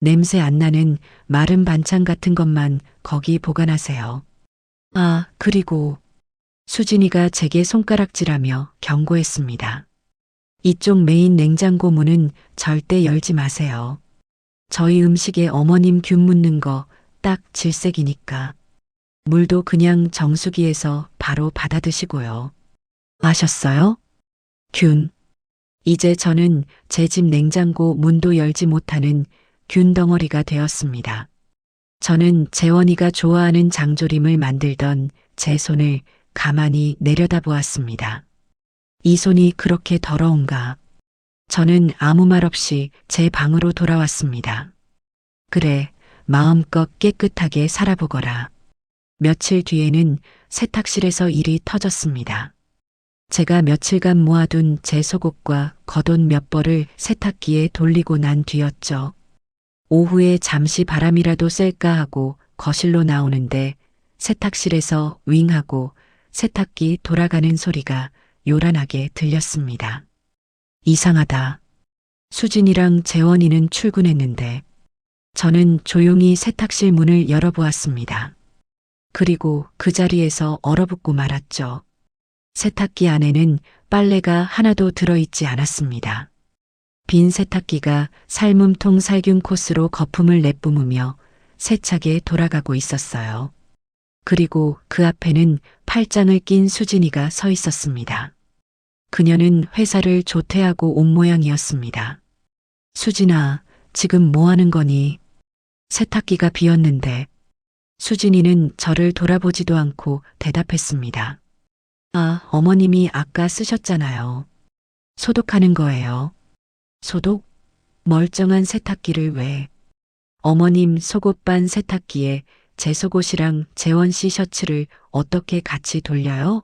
냄새 안 나는 마른 반찬 같은 것만 거기 보관하세요. 아, 그리고 수진이가 제게 손가락질하며 경고했습니다. 이쪽 메인 냉장고 문은 절대 열지 마세요. 저희 음식에 어머님 균 묻는 거 딱 질색이니까. 물도 그냥 정수기에서 바로 받아 드시고요. 아셨어요? 균. 이제 저는 제 집 냉장고 문도 열지 못하는 균 덩어리가 되었습니다. 저는 재원이가 좋아하는 장조림을 만들던 제 손을 가만히 내려다보았습니다. 이 손이 그렇게 더러운가? 저는 아무 말 없이 제 방으로 돌아왔습니다. 그래, 마음껏 깨끗하게 살아보거라. 며칠 뒤에는 세탁실에서 일이 터졌습니다. 제가 며칠간 모아둔 제 속옷과 겉옷 몇 벌을 세탁기에 돌리고 난 뒤였죠. 오후에 잠시 바람이라도 쐴까 하고 거실로 나오는데 세탁실에서 윙하고 세탁기 돌아가는 소리가 요란하게 들렸습니다. 이상하다. 수진이랑 재원이는 출근했는데 저는 조용히 세탁실 문을 열어보았습니다. 그리고 그 자리에서 얼어붙고 말았죠. 세탁기 안에는 빨래가 하나도 들어있지 않았습니다. 빈 세탁기가 삶음통 살균 코스로 거품을 내뿜으며 세차게 돌아가고 있었어요. 그리고 그 앞에는 팔짱을 낀 수진이가 서 있었습니다. 그녀는 회사를 조퇴하고 온 모양이었습니다. 수진아, 지금 뭐 하는 거니? 세탁기가 비었는데. 수진이는 저를 돌아보지도 않고 대답했습니다. 아, 어머님이 아까 쓰셨잖아요. 소독하는 거예요. 소독? 멀쩡한 세탁기를 왜? 어머님 속옷반 세탁기에 제 속옷이랑 재원 씨 셔츠를 어떻게 같이 돌려요?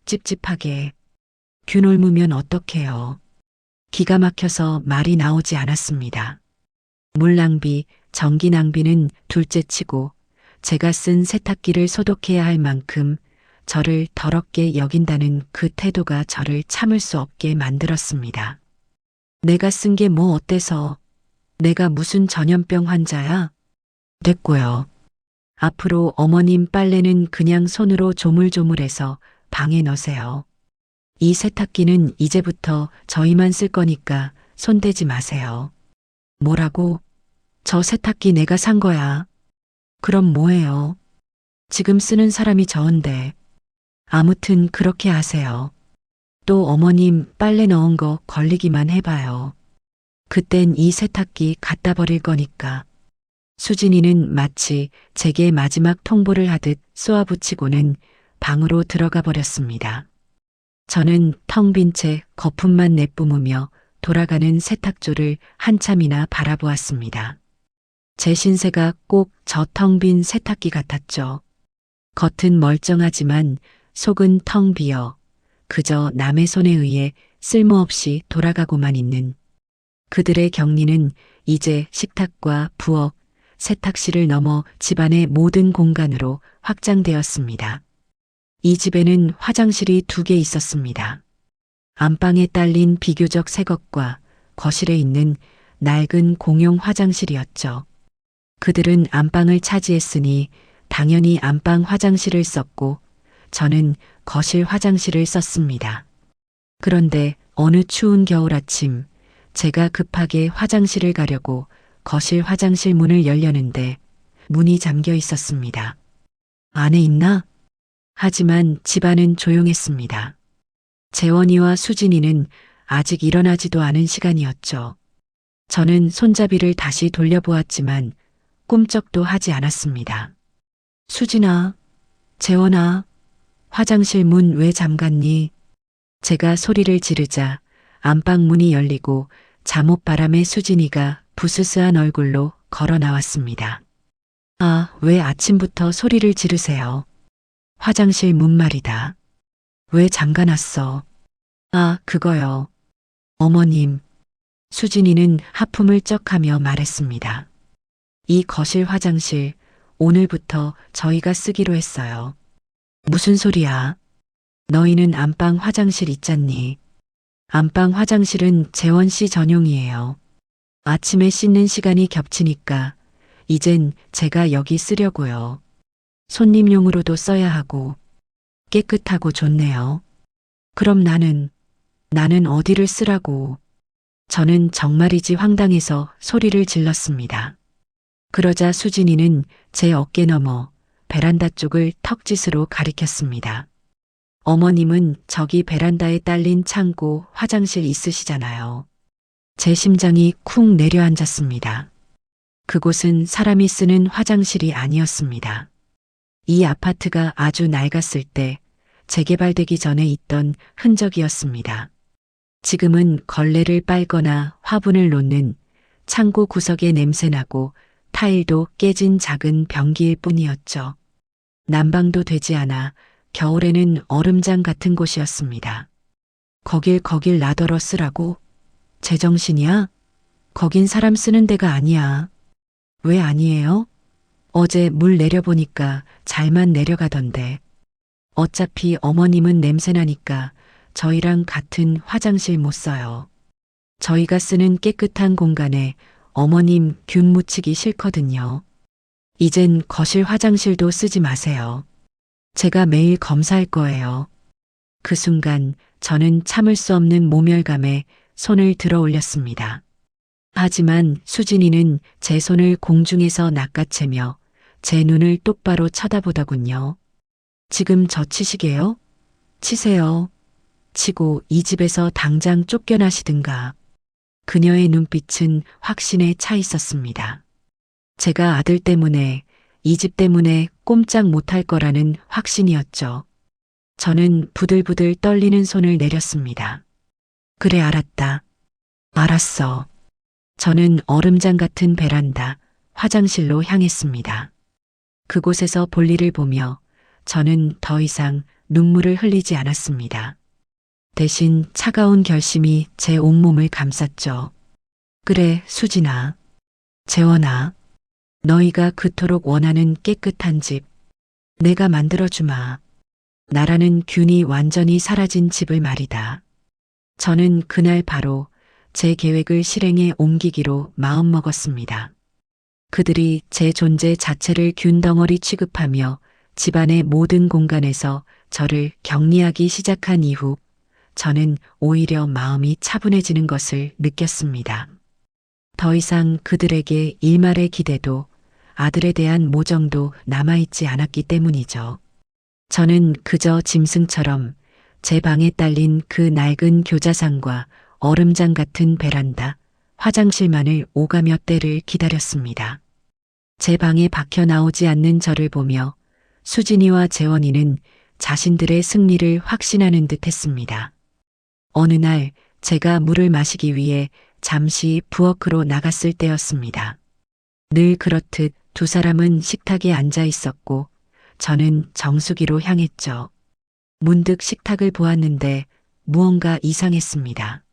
찝찝하게. 균 옮으면 어떡해요. 기가 막혀서 말이 나오지 않았습니다. 물 낭비, 전기 낭비는 둘째치고 제가 쓴 세탁기를 소독해야 할 만큼 저를 더럽게 여긴다는 그 태도가 저를 참을 수 없게 만들었습니다. 내가 쓴 게 뭐 어때서? 내가 무슨 전염병 환자야? 됐고요. 앞으로 어머님 빨래는 그냥 손으로 조물조물해서 방에 넣으세요. 이 세탁기는 이제부터 저희만 쓸 거니까 손대지 마세요. 뭐라고? 저 세탁기 내가 산 거야. 그럼 뭐예요? 지금 쓰는 사람이 저인데. 아무튼 그렇게 하세요. 또 어머님 빨래 넣은 거 걸리기만 해봐요. 그땐 이 세탁기 갖다 버릴 거니까. 수진이는 마치 제게 마지막 통보를 하듯 쏘아붙이고는 방으로 들어가 버렸습니다. 저는 텅 빈 채 거품만 내뿜으며 돌아가는 세탁조를 한참이나 바라보았습니다. 제 신세가 꼭 저 텅 빈 세탁기 같았죠. 겉은 멀쩡하지만 속은 텅 비어 그저 남의 손에 의해 쓸모없이 돌아가고만 있는 그들의 격리는 이제 식탁과 부엌, 세탁실을 넘어 집안의 모든 공간으로 확장되었습니다. 이 집에는 화장실이 2개 있었습니다. 안방에 딸린 비교적 새 것과 거실에 있는 낡은 공용 화장실이었죠. 그들은 안방을 차지했으니 당연히 안방 화장실을 썼고 저는 거실 화장실을 썼습니다. 그런데 어느 추운 겨울 아침 제가 급하게 화장실을 가려고 거실 화장실 문을 열려는데 문이 잠겨 있었습니다. 안에 있나? 하지만 집안은 조용했습니다. 재원이와 수진이는 아직 일어나지도 않은 시간이었죠. 저는 손잡이를 다시 돌려보았지만 꿈쩍도 하지 않았습니다. 수진아, 재원아, 화장실 문 왜 잠갔니? 제가 소리를 지르자 안방 문이 열리고 잠옷바람에 수진이가 부스스한 얼굴로 걸어 나왔습니다. 아, 왜 아침부터 소리를 지르세요? 화장실 문 말이다. 왜 잠가놨어? 아, 그거요. 어머님. 수진이는 하품을 쩍하며 말했습니다. 이 거실 화장실 오늘부터 저희가 쓰기로 했어요. 무슨 소리야? 너희는 안방 화장실 있잖니. 안방 화장실은 재원 씨 전용이에요. 아침에 씻는 시간이 겹치니까 이젠 제가 여기 쓰려고요. 손님용으로도 써야 하고 깨끗하고 좋네요. 그럼 나는 어디를 쓰라고. 저는 정말이지 황당해서 소리를 질렀습니다. 그러자 수진이는 제 어깨 너머 베란다 쪽을 턱짓으로 가리켰습니다. 어머님은 저기 베란다에 딸린 창고 화장실 있으시잖아요. 제 심장이 쿵 내려앉았습니다. 그곳은 사람이 쓰는 화장실이 아니었습니다. 이 아파트가 아주 낡았을 때 재개발되기 전에 있던 흔적이었습니다. 지금은 걸레를 빨거나 화분을 놓는 창고 구석에 냄새나고 타일도 깨진 작은 변기일 뿐이었죠. 난방도 되지 않아 겨울에는 얼음장 같은 곳이었습니다. 거길 놔더러 쓰라고? 제정신이야? 거긴 사람 쓰는 데가 아니야. 왜 아니에요? 어제 물 내려보니까 잘만 내려가던데. 어차피 어머님은 냄새나니까 저희랑 같은 화장실 못 써요. 저희가 쓰는 깨끗한 공간에 어머님 균 묻히기 싫거든요. 이젠 거실 화장실도 쓰지 마세요. 제가 매일 검사할 거예요. 그 순간 저는 참을 수 없는 모멸감에 손을 들어 올렸습니다. 하지만 수진이는 제 손을 공중에서 낚아채며 제 눈을 똑바로 쳐다보더군요. 지금 저 치시게요? 치세요. 치고 이 집에서 당장 쫓겨나시든가. 그녀의 눈빛은 확신에 차 있었습니다. 제가 아들 때문에, 이 집 때문에 꼼짝 못할 거라는 확신이었죠. 저는 부들부들 떨리는 손을 내렸습니다. 그래, 알았다. 알았어. 저는 얼음장 같은 베란다, 화장실로 향했습니다. 그곳에서 볼일을 보며 저는 더 이상 눈물을 흘리지 않았습니다. 대신 차가운 결심이 제 온몸을 감쌌죠. 그래, 수진아. 재원아. 너희가 그토록 원하는 깨끗한 집, 내가 만들어주마. 나라는 균이 완전히 사라진 집을 말이다. 저는 그날 바로 제 계획을 실행에 옮기기로 마음먹었습니다. 그들이 제 존재 자체를 균덩어리 취급하며 집안의 모든 공간에서 저를 격리하기 시작한 이후 저는 오히려 마음이 차분해지는 것을 느꼈습니다. 더 이상 그들에게 일말의 기대도 아들에 대한 모정도 남아있지 않았기 때문이죠. 저는 그저 짐승처럼 제 방에 딸린 그 낡은 교자상과 얼음장 같은 베란다, 화장실만을 오가며 때를 기다렸습니다. 제 방에 박혀 나오지 않는 저를 보며 수진이와 재원이는 자신들의 승리를 확신하는 듯 했습니다. 어느 날 제가 물을 마시기 위해 잠시 부엌으로 나갔을 때였습니다. 늘 그렇듯 두 사람은 식탁에 앉아 있었고 저는 정수기로 향했죠. 문득 식탁을 보았는데 무언가 이상했습니다.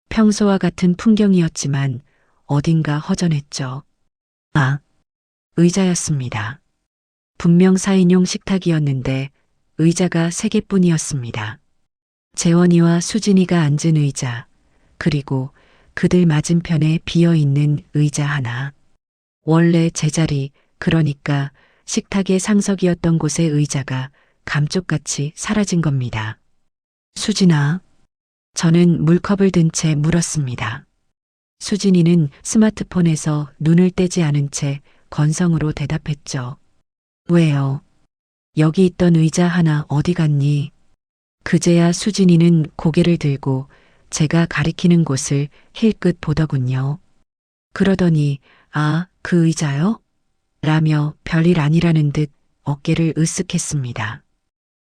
평소와 같은 풍경이었지만 어딘가 허전했죠. 아, 의자였습니다. 분명 4인용 식탁이었는데 의자가 3개뿐이었습니다. 재원이와 수진이가 앉은 의자, 그리고 그들 맞은편에 비어있는 의자 하나. 원래 제자리, 그러니까 식탁의 상석이었던 곳의 의자가 감쪽같이 사라진 겁니다. 수진아. 저는 물컵을 든 채 물었습니다. 수진이는 스마트폰에서 눈을 떼지 않은 채 건성으로 대답했죠. 왜요? 여기 있던 의자 하나 어디 갔니? 그제야 수진이는 고개를 들고 제가 가리키는 곳을 힐끗 보더군요. 그러더니 아, 그 의자요? 라며 별일 아니라는 듯 어깨를 으쓱했습니다.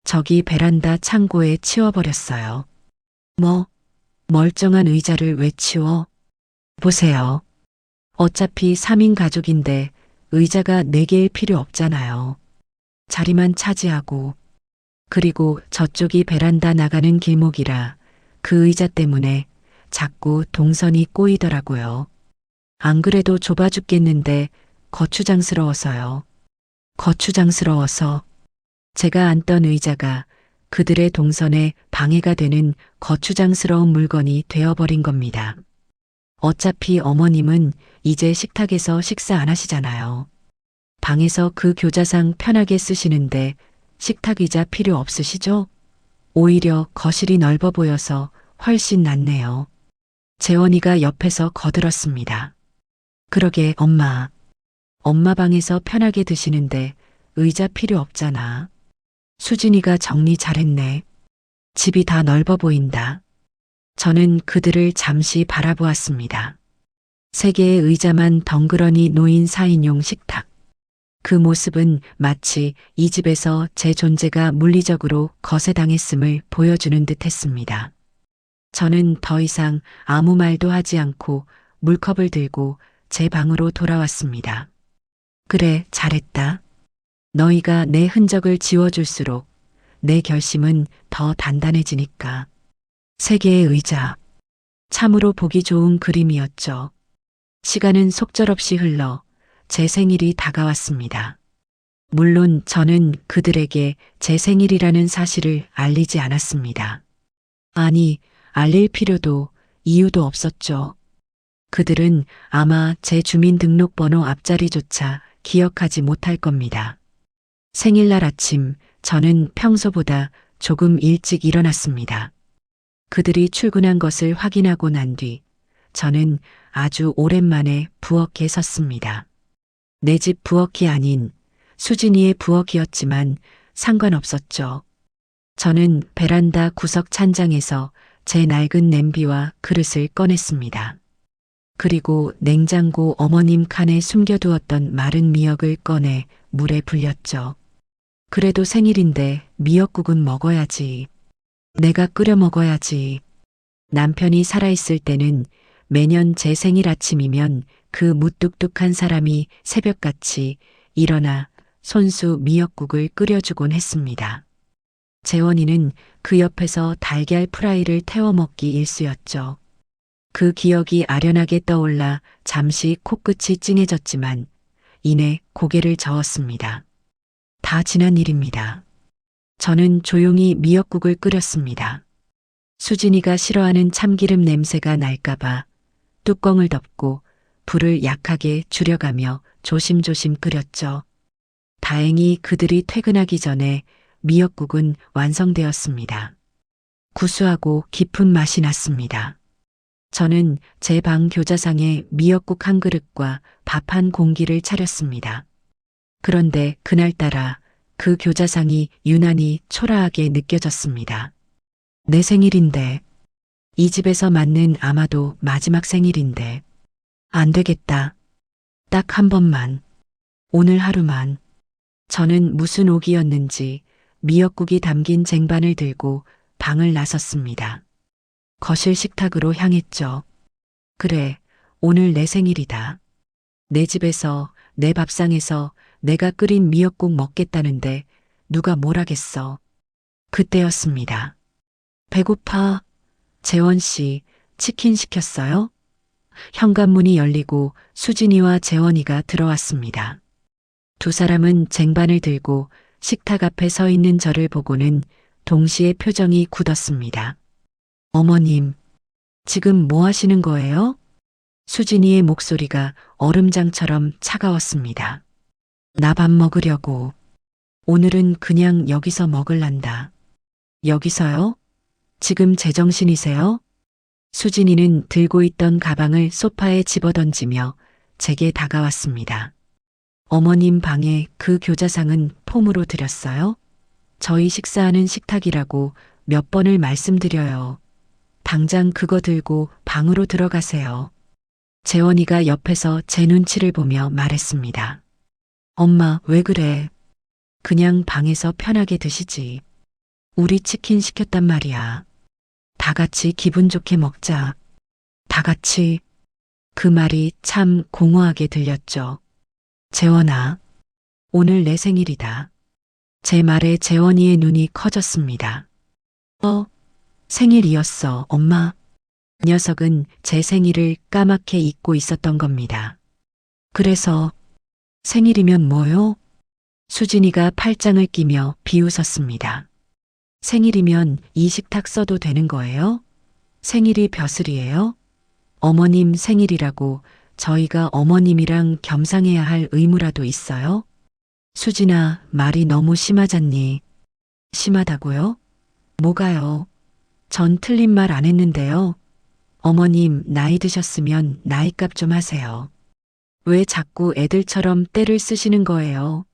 저기 베란다 창고에 치워버렸어요. 뭐, 멀쩡한 의자를 왜 치워? 보세요. 어차피 3인 가족인데 의자가 4개일 필요 없잖아요. 자리만 차지하고. 그리고 저쪽이 베란다 나가는 길목이라 그 의자 때문에 자꾸 동선이 꼬이더라고요. 안 그래도 좁아 죽겠는데 거추장스러워서요. 거추장스러워서 제가 앉던 의자가 그들의 동선에 방해가 되는 거추장스러운 물건이 되어버린 겁니다. 어차피 어머님은 이제 식탁에서 식사 안 하시잖아요. 방에서 그 교자상 편하게 쓰시는데 식탁 의자 필요 없으시죠? 오히려 거실이 넓어 보여서 훨씬 낫네요. 재원이가 옆에서 거들었습니다. 그러게 엄마. 엄마 방에서 편하게 드시는데 의자 필요 없잖아. 수진이가 정리 잘했네. 집이 다 넓어 보인다. 저는 그들을 잠시 바라보았습니다. 3개의 의자만 덩그러니 놓인 4인용 식탁. 그 모습은 마치 이 집에서 제 존재가 물리적으로 거세당했음을 보여주는 듯 했습니다. 저는 더 이상 아무 말도 하지 않고 물컵을 들고 제 방으로 돌아왔습니다. 그래, 잘했다. 너희가 내 흔적을 지워줄수록 내 결심은 더 단단해지니까. 세 개의 의자. 참으로 보기 좋은 그림이었죠. 시간은 속절없이 흘러 제 생일이 다가왔습니다. 물론 저는 그들에게 제 생일이라는 사실을 알리지 않았습니다. 아니, 알릴 필요도 이유도 없었죠. 그들은 아마 제 주민등록번호 앞자리조차 기억하지 못할 겁니다. 생일날 아침, 저는 평소보다 조금 일찍 일어났습니다. 그들이 출근한 것을 확인하고 난 뒤, 저는 아주 오랜만에 부엌에 섰습니다. 내 집 부엌이 아닌 수진이의 부엌이었지만 상관없었죠. 저는 베란다 구석 찬장에서 제 낡은 냄비와 그릇을 꺼냈습니다. 그리고 냉장고 어머님 칸에 숨겨두었던 마른 미역을 꺼내 물에 불렸죠. 그래도 생일인데 미역국은 먹어야지. 내가 끓여 먹어야지. 남편이 살아있을 때는 매년 제 생일 아침이면 그 무뚝뚝한 사람이 새벽같이 일어나 손수 미역국을 끓여주곤 했습니다. 재원이는 그 옆에서 달걀 프라이를 태워 먹기 일쑤였죠. 그 기억이 아련하게 떠올라 잠시 코끝이 찡해졌지만 이내 고개를 저었습니다. 다 지난 일입니다. 저는 조용히 미역국을 끓였습니다. 수진이가 싫어하는 참기름 냄새가 날까봐 뚜껑을 덮고 불을 약하게 줄여가며 조심조심 끓였죠. 다행히 그들이 퇴근하기 전에 미역국은 완성되었습니다. 구수하고 깊은 맛이 났습니다. 저는 제 방 교자상에 미역국 한 그릇과 밥 한 공기를 차렸습니다. 그런데 그날따라 그 교자상이 유난히 초라하게 느껴졌습니다. 내 생일인데, 이 집에서 맞는 아마도 마지막 생일인데, 안 되겠다. 딱 한 번만, 오늘 하루만. 저는 무슨 옥이었는지 미역국이 담긴 쟁반을 들고 방을 나섰습니다. 거실 식탁으로 향했죠. 그래, 오늘 내 생일이다. 내 집에서, 내 밥상에서 내가 끓인 미역국 먹겠다는데 누가 뭘 하겠어. 그때였습니다. 배고파. 재원 씨, 치킨 시켰어요? 현관문이 열리고 수진이와 재원이가 들어왔습니다. 두 사람은 쟁반을 들고 식탁 앞에 서 있는 저를 보고는 동시에 표정이 굳었습니다. 어머님, 지금 뭐 하시는 거예요? 수진이의 목소리가 얼음장처럼 차가웠습니다. 나 밥 먹으려고. 오늘은 그냥 여기서 먹을란다. 여기서요? 지금 제정신이세요? 수진이는 들고 있던 가방을 소파에 집어던지며 제게 다가왔습니다. 어머님 방에 그 교자상은 폼으로 드렸어요? 저희 식사하는 식탁이라고 몇 번을 말씀드려요. 당장 그거 들고 방으로 들어가세요. 재원이가 옆에서 제 눈치를 보며 말했습니다. 엄마, 왜 그래? 그냥 방에서 편하게 드시지. 우리 치킨 시켰단 말이야. 다 같이 기분 좋게 먹자. 다 같이. 그 말이 참 공허하게 들렸죠. 재원아, 오늘 내 생일이다. 제 말에 재원이의 눈이 커졌습니다. 생일이었어, 엄마. 녀석은 제 생일을 까맣게 잊고 있었던 겁니다. 그래서 생일이면 뭐요? 수진이가 팔짱을 끼며 비웃었습니다. 생일이면 이 식탁 써도 되는 거예요? 생일이 벼슬이에요? 어머님 생일이라고 저희가 어머님이랑 겸상해야 할 의무라도 있어요? 수진아, 말이 너무 심하잖니. 심하다고요? 뭐가요? 전 틀린 말 안 했는데요. 어머님 나이 드셨으면 나이값 좀 하세요. 왜 자꾸 애들처럼 떼를 쓰시는 거예요?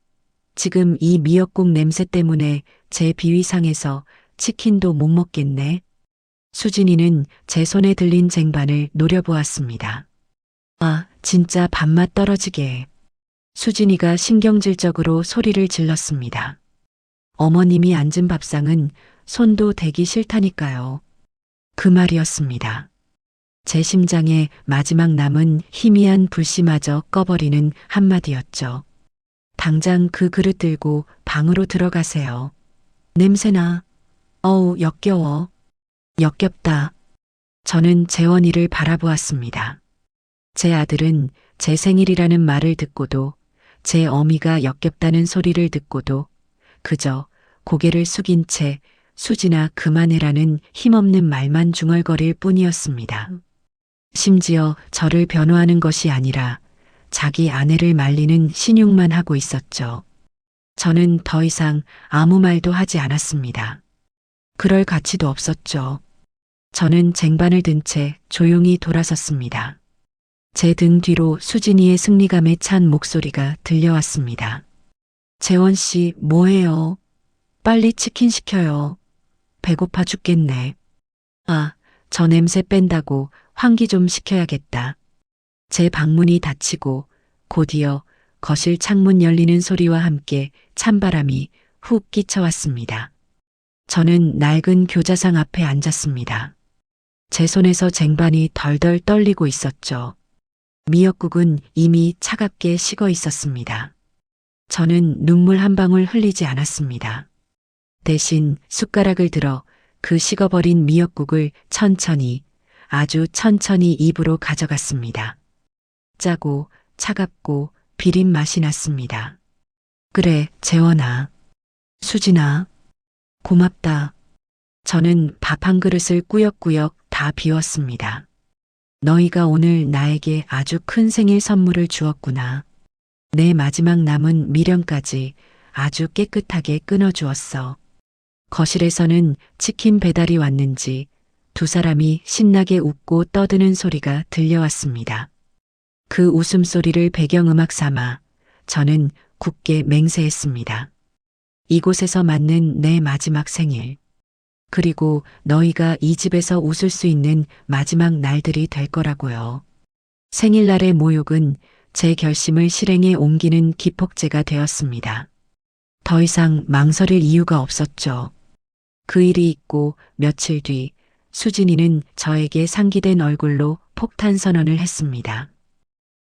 지금 이 미역국 냄새 때문에 제 비위 상해서 치킨도 못 먹겠네. 수진이는 제 손에 들린 쟁반을 노려보았습니다. 아, 진짜 밥맛 떨어지게. 수진이가 신경질적으로 소리를 질렀습니다. 어머님이 앉은 밥상은 손도 대기 싫다니까요. 그 말이었습니다. 제 심장에 마지막 남은 희미한 불씨마저 꺼버리는 한마디였죠. 당장 그 그릇 들고 방으로 들어가세요. 냄새나. 어우, 역겨워. 역겹다. 저는 재원이를 바라보았습니다. 제 아들은 제 생일이라는 말을 듣고도 제 어미가 역겹다는 소리를 듣고도 그저 고개를 숙인 채 수진아 그만해라는 힘없는 말만 중얼거릴 뿐이었습니다. 심지어 저를 변호하는 것이 아니라 자기 아내를 말리는 신용만 하고 있었죠. 저는 더 이상 아무 말도 하지 않았습니다. 그럴 가치도 없었죠. 저는 쟁반을 든 채 조용히 돌아섰습니다. 제 등 뒤로 수진이의 승리감에 찬 목소리가 들려왔습니다. 재원 씨, 뭐해요? 빨리 치킨 시켜요. 배고파 죽겠네. 아, 저 냄새 뺀다고 환기 좀 시켜야겠다. 제 방문이 닫히고 곧이어 거실 창문 열리는 소리와 함께 찬바람이 훅 끼쳐왔습니다. 저는 낡은 교자상 앞에 앉았습니다. 제 손에서 쟁반이 덜덜 떨리고 있었죠. 미역국은 이미 차갑게 식어 있었습니다. 저는 눈물 한 방울 흘리지 않았습니다. 대신 숟가락을 들어 그 식어버린 미역국을 천천히, 아주 천천히 입으로 가져갔습니다. 짜고 차갑고 비린 맛이 났습니다. 그래, 재원아. 수진아. 고맙다. 저는 밥 한 그릇을 꾸역꾸역 다 비웠습니다. 너희가 오늘 나에게 아주 큰 생일 선물을 주었구나. 내 마지막 남은 미련까지 아주 깨끗하게 끊어주었어. 거실에서는 치킨 배달이 왔는지 두 사람이 신나게 웃고 떠드는 소리가 들려왔습니다. 그 웃음소리를 배경음악 삼아 저는 굳게 맹세했습니다. 이곳에서 맞는 내 마지막 생일. 그리고 너희가 이 집에서 웃을 수 있는 마지막 날들이 될 거라고요. 생일날의 모욕은 제 결심을 실행에 옮기는 기폭제가 되었습니다. 더 이상 망설일 이유가 없었죠. 그 일이 있고 며칠 뒤 수진이는 저에게 상기된 얼굴로 폭탄 선언을 했습니다.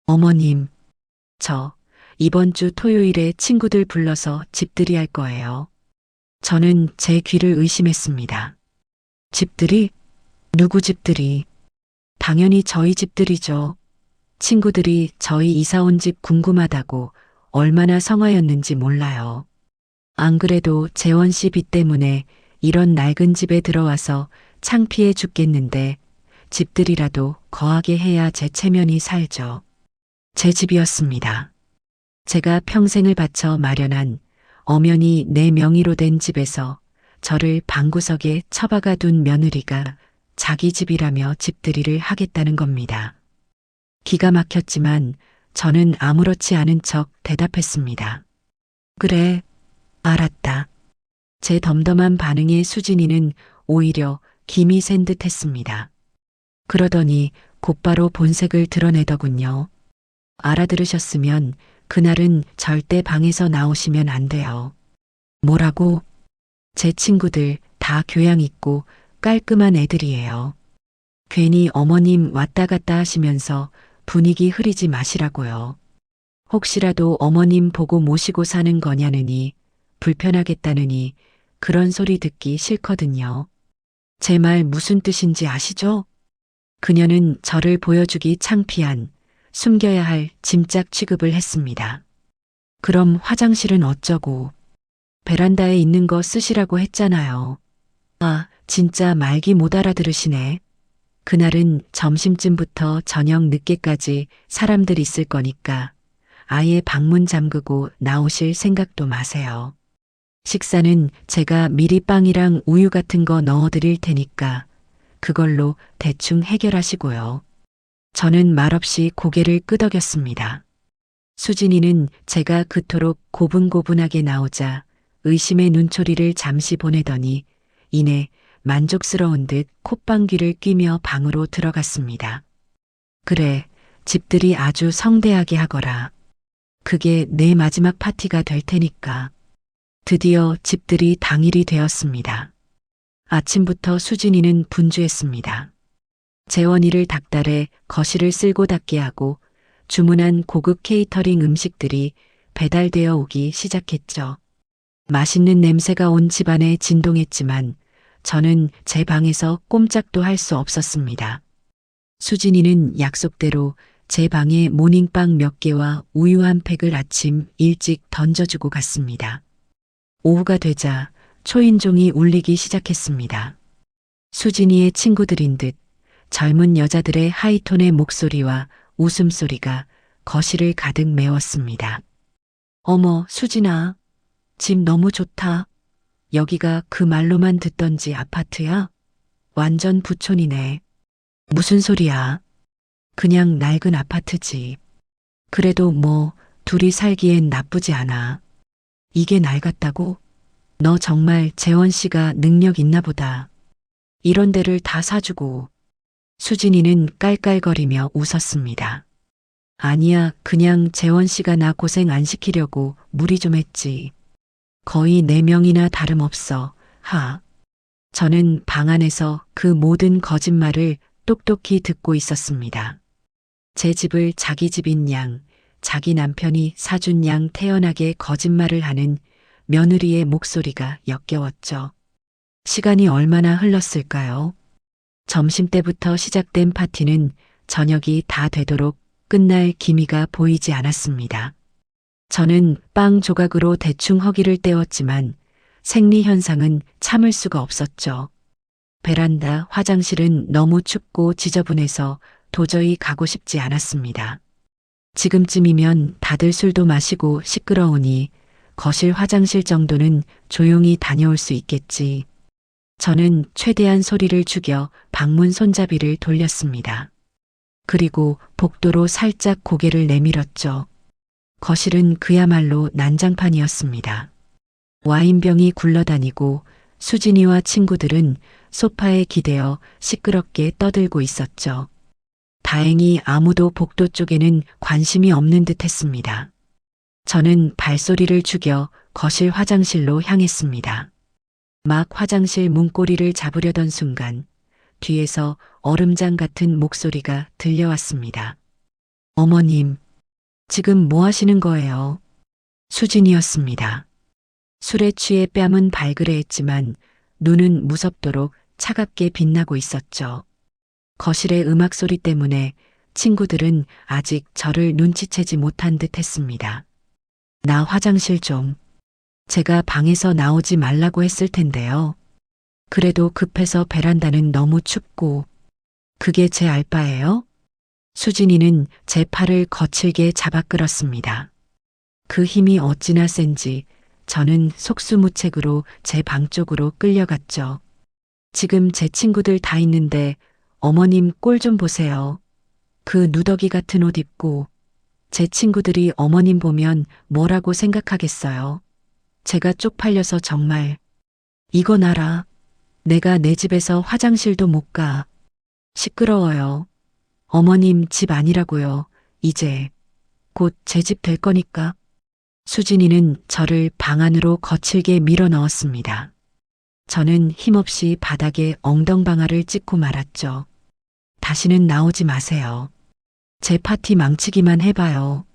어머님, 저 이번 주 토요일에 친구들 불러서 집들이 할 거예요. 저는 제 귀를 의심했습니다. 집들이? 누구 집들이? 당연히 저희 집들이죠. 친구들이 저희 이사 온 집 궁금하다고 얼마나 성화였는지 몰라요. 안 그래도 재원 씨 빚 때문에 이런 낡은 집에 들어와서 창피해 죽겠는데 집들이라도 거하게 해야 제 체면이 살죠. 제 집이었습니다. 제가 평생을 바쳐 마련한 엄연히 내 명의로 된 집에서 저를 방구석에 처박아 둔 며느리가 자기 집이라며 집들이를 하겠다는 겁니다. 기가 막혔지만 저는 아무렇지 않은 척 대답했습니다. 그래, 알았다. 제 덤덤한 반응에 수진이는 오히려 김이 센 듯 했습니다. 그러더니 곧바로 본색을 드러내더군요. 알아들으셨으면 그날은 절대 방에서 나오시면 안 돼요. 뭐라고? 제 친구들 다 교양 있고 깔끔한 애들이에요. 괜히 어머님 왔다 갔다 하시면서 분위기 흐리지 마시라고요. 혹시라도 어머님 보고 모시고 사는 거냐느니 불편하겠다느니 그런 소리 듣기 싫거든요. 제 말 무슨 뜻인지 아시죠? 그녀는 저를 보여주기 창피한 숨겨야 할 짐짝 취급을 했습니다. 그럼 화장실은 어쩌고? 베란다에 있는 거 쓰시라고 했잖아요. 아, 진짜 말기 못 알아들으시네. 그날은 점심쯤부터 저녁 늦게까지 사람들 있을 거니까 아예 방문 잠그고 나오실 생각도 마세요. 식사는 제가 미리 빵이랑 우유 같은 거 넣어드릴 테니까 그걸로 대충 해결하시고요. 저는 말없이 고개를 끄덕였습니다. 수진이는 제가 그토록 고분고분하게 나오자 의심의 눈초리를 잠시 보내더니 이내 만족스러운 듯 콧방귀를 뀌며 방으로 들어갔습니다. 그래, 집들이 아주 성대하게 하거라. 그게 내 마지막 파티가 될 테니까. 드디어 집들이 당일이 되었습니다. 아침부터 수진이는 분주했습니다. 재원이를 닥달해 거실을 쓸고 닦게 하고 주문한 고급 케이터링 음식들이 배달되어 오기 시작했죠. 맛있는 냄새가 온 집안에 진동했지만 저는 제 방에서 꼼짝도 할 수 없었습니다. 수진이는 약속대로 제 방에 모닝빵 몇 개와 우유 한 팩을 아침 일찍 던져주고 갔습니다. 오후가 되자 초인종이 울리기 시작했습니다. 수진이의 친구들인 듯 젊은 여자들의 하이톤의 목소리와 웃음소리가 거실을 가득 메웠습니다. 어머, 수진아. 집 너무 좋다. 여기가 그 말로만 듣던지 아파트야? 완전 부촌이네. 무슨 소리야? 그냥 낡은 아파트지. 그래도 뭐 둘이 살기엔 나쁘지 않아. 이게 낡았다고? 너 정말 재원 씨가 능력 있나 보다. 이런 데를 다 사주고. 수진이는 깔깔거리며 웃었습니다. 아니야, 그냥 재원 씨가 나 고생 안 시키려고 무리 좀 했지. 거의 4명이나 다름없어. 저는 방 안에서 그 모든 거짓말을 똑똑히 듣고 있었습니다. 제 집을 자기 집인 양, 자기 남편이 사준 양 태연하게 거짓말을 하는 며느리의 목소리가 역겨웠죠. 시간이 얼마나 흘렀을까요? 점심때부터 시작된 파티는 저녁이 다 되도록 끝날 기미가 보이지 않았습니다. 저는 빵 조각으로 대충 허기를 때웠지만 생리 현상은 참을 수가 없었죠. 베란다, 화장실은 너무 춥고 지저분해서 도저히 가고 싶지 않았습니다. 지금쯤이면 다들 술도 마시고 시끄러우니 거실 화장실 정도는 조용히 다녀올 수 있겠지. 저는 최대한 소리를 죽여 방문 손잡이를 돌렸습니다. 그리고 복도로 살짝 고개를 내밀었죠. 거실은 그야말로 난장판이었습니다. 와인병이 굴러다니고 수진이와 친구들은 소파에 기대어 시끄럽게 떠들고 있었죠. 다행히 아무도 복도 쪽에는 관심이 없는 듯 했습니다. 저는 발소리를 죽여 거실 화장실로 향했습니다. 막 화장실 문고리를 잡으려던 순간 뒤에서 얼음장 같은 목소리가 들려왔습니다. 어머님, 지금 뭐 하시는 거예요? 수진이었습니다. 술에 취해 뺨은 발그레했지만 눈은 무섭도록 차갑게 빛나고 있었죠. 거실의 음악 소리 때문에 친구들은 아직 저를 눈치채지 못한 듯 했습니다. 나 화장실 좀. 제가 방에서 나오지 말라고 했을 텐데요. 그래도 급해서 베란다는 너무 춥고. 그게 제 알바예요? 수진이는 제 팔을 거칠게 잡아 끌었습니다. 그 힘이 어찌나 센지 저는 속수무책으로 제 방 쪽으로 끌려갔죠. 지금 제 친구들 다 있는데 어머님 꼴 좀 보세요. 그 누더기 같은 옷 입고. 제 친구들이 어머님 보면 뭐라고 생각하겠어요. 제가 쪽팔려서 정말. 이건 알아. 내가 내 집에서 화장실도 못 가. 시끄러워요. 어머님 집 아니라고요. 이제 곧 제 집 될 거니까. 수진이는 저를 방 안으로 거칠게 밀어 넣었습니다. 저는 힘없이 바닥에 엉덩방아를 찍고 말았죠. 다시는 나오지 마세요. 제 파티 망치기만 해봐요.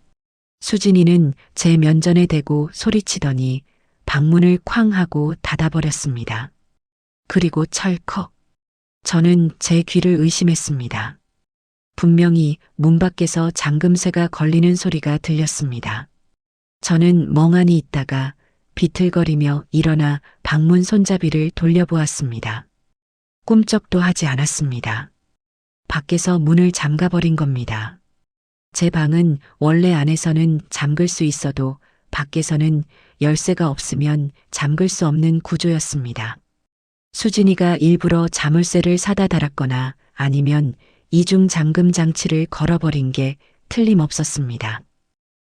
수진이는 제 면전에 대고 소리치더니 방문을 쾅 하고 닫아버렸습니다. 그리고 철컥. 저는 제 귀를 의심했습니다. 분명히 문 밖에서 잠금쇠가 걸리는 소리가 들렸습니다. 저는 멍하니 있다가 비틀거리며 일어나 방문 손잡이를 돌려보았습니다. 꿈쩍도 하지 않았습니다. 밖에서 문을 잠가버린 겁니다. 제 방은 원래 안에서는 잠글 수 있어도 밖에서는 열쇠가 없으면 잠글 수 없는 구조였습니다. 수진이가 일부러 자물쇠를 사다 달았거나 아니면 이중 잠금 장치를 걸어버린 게 틀림없었습니다.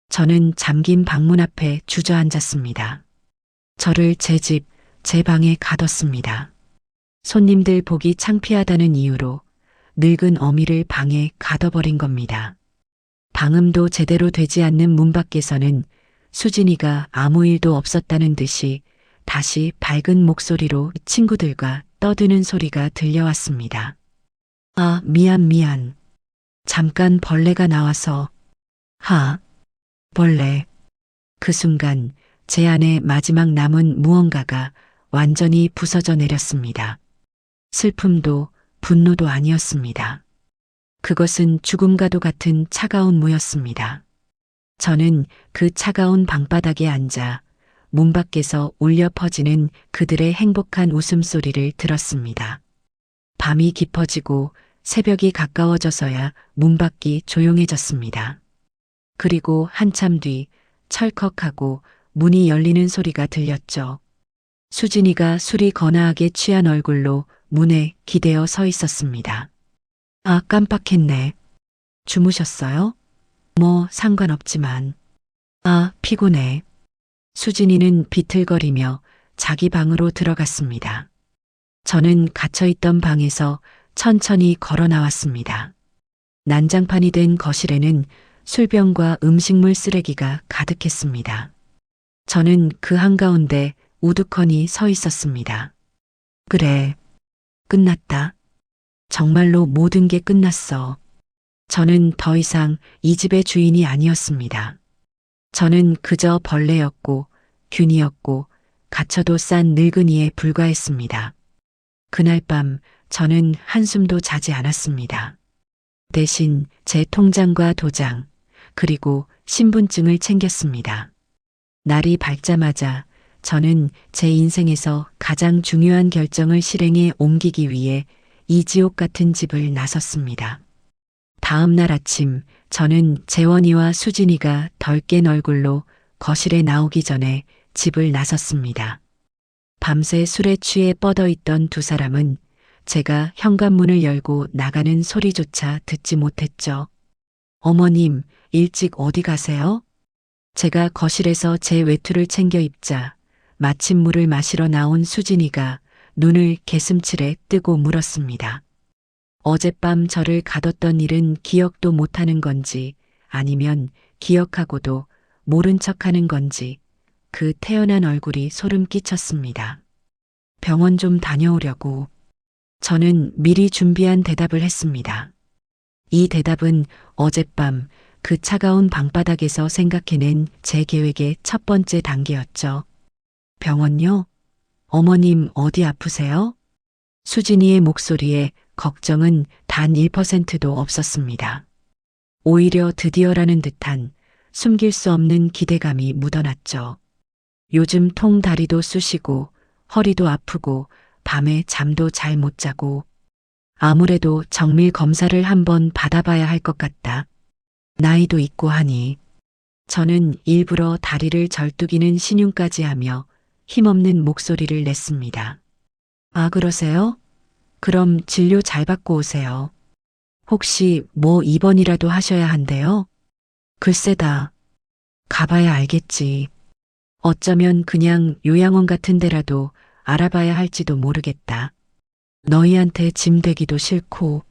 저는 잠긴 방문 앞에 주저앉았습니다. 저를 제 집, 제 방에 가뒀습니다. 손님들 보기 창피하다는 이유로 늙은 어미를 방에 가둬버린 겁니다. 방음도 제대로 되지 않는 문 밖에서는 수진이가 아무 일도 없었다는 듯이 다시 밝은 목소리로 친구들과 떠드는 소리가 들려왔습니다. 아, 미안. 잠깐 벌레가 나와서. 벌레. 그 순간 제 안에 마지막 남은 무언가가 완전히 부서져 내렸습니다. 슬픔도 분노도 아니었습니다. 그것은 죽음과도 같은 차가운 무였습니다. 저는 그 차가운 방바닥에 앉아 문 밖에서 울려 퍼지는 그들의 행복한 웃음소리를 들었습니다. 밤이 깊어지고 새벽이 가까워져서야 문 밖이 조용해졌습니다. 그리고 한참 뒤 철컥하고 문이 열리는 소리가 들렸죠. 수진이가 술이 거나하게 취한 얼굴로 문에 기대어 서 있었습니다. 아, 깜빡했네. 주무셨어요? 뭐 상관없지만. 아, 피곤해. 수진이는 비틀거리며 자기 방으로 들어갔습니다. 저는 갇혀있던 방에서 천천히 걸어 나왔습니다. 난장판이 된 거실에는 술병과 음식물 쓰레기가 가득했습니다. 저는 그 한가운데 우두커니 서 있었습니다. 그래, 끝났다. 정말로 모든 게 끝났어. 저는 더 이상 이 집의 주인이 아니었습니다. 저는 그저 벌레였고 균이었고 갇혀도 싼 늙은이에 불과했습니다. 그날 밤 저는 한숨도 자지 않았습니다. 대신 제 통장과 도장, 그리고 신분증을 챙겼습니다. 날이 밝자마자 저는 제 인생에서 가장 중요한 결정을 실행에 옮기기 위해 이 지옥 같은 집을 나섰습니다. 다음 날 아침 저는 재원이와 수진이가 덜 깬 얼굴로 거실에 나오기 전에 집을 나섰습니다. 밤새 술에 취해 뻗어 있던 두 사람은 제가 현관문을 열고 나가는 소리조차 듣지 못했죠. 어머님, 일찍 어디 가세요? 제가 거실에서 제 외투를 챙겨 입자 마침 물을 마시러 나온 수진이가 눈을 개슴츠레 뜨고 물었습니다. 어젯밤 저를 가뒀던 일은 기억도 못하는 건지 아니면 기억하고도 모른 척하는 건지 그 태연한 얼굴이 소름 끼쳤습니다. 병원 좀 다녀오려고. 저는 미리 준비한 대답을 했습니다. 이 대답은 어젯밤 그 차가운 방바닥에서 생각해낸 제 계획의 첫 번째 단계였죠. 병원요? 어머님 어디 아프세요? 수진이의 목소리에 걱정은 단 1%도 없었습니다. 오히려 드디어라는 듯한 숨길 수 없는 기대감이 묻어났죠. 요즘 통다리도 쑤시고 허리도 아프고 밤에 잠도 잘 못 자고 아무래도 정밀 검사를 한번 받아봐야 할 것 같다. 나이도 있고 하니. 저는 일부러 다리를 절뚝이는 신용까지 하며 힘없는 목소리를 냈습니다. 아, 그러세요? 그럼 진료 잘 받고 오세요. 혹시 뭐 입원이라도 하셔야 한대요? 글쎄다. 가봐야 알겠지. 어쩌면 그냥 요양원 같은 데라도 알아봐야 할지도 모르겠다. 너희한테 짐 되기도 싫고.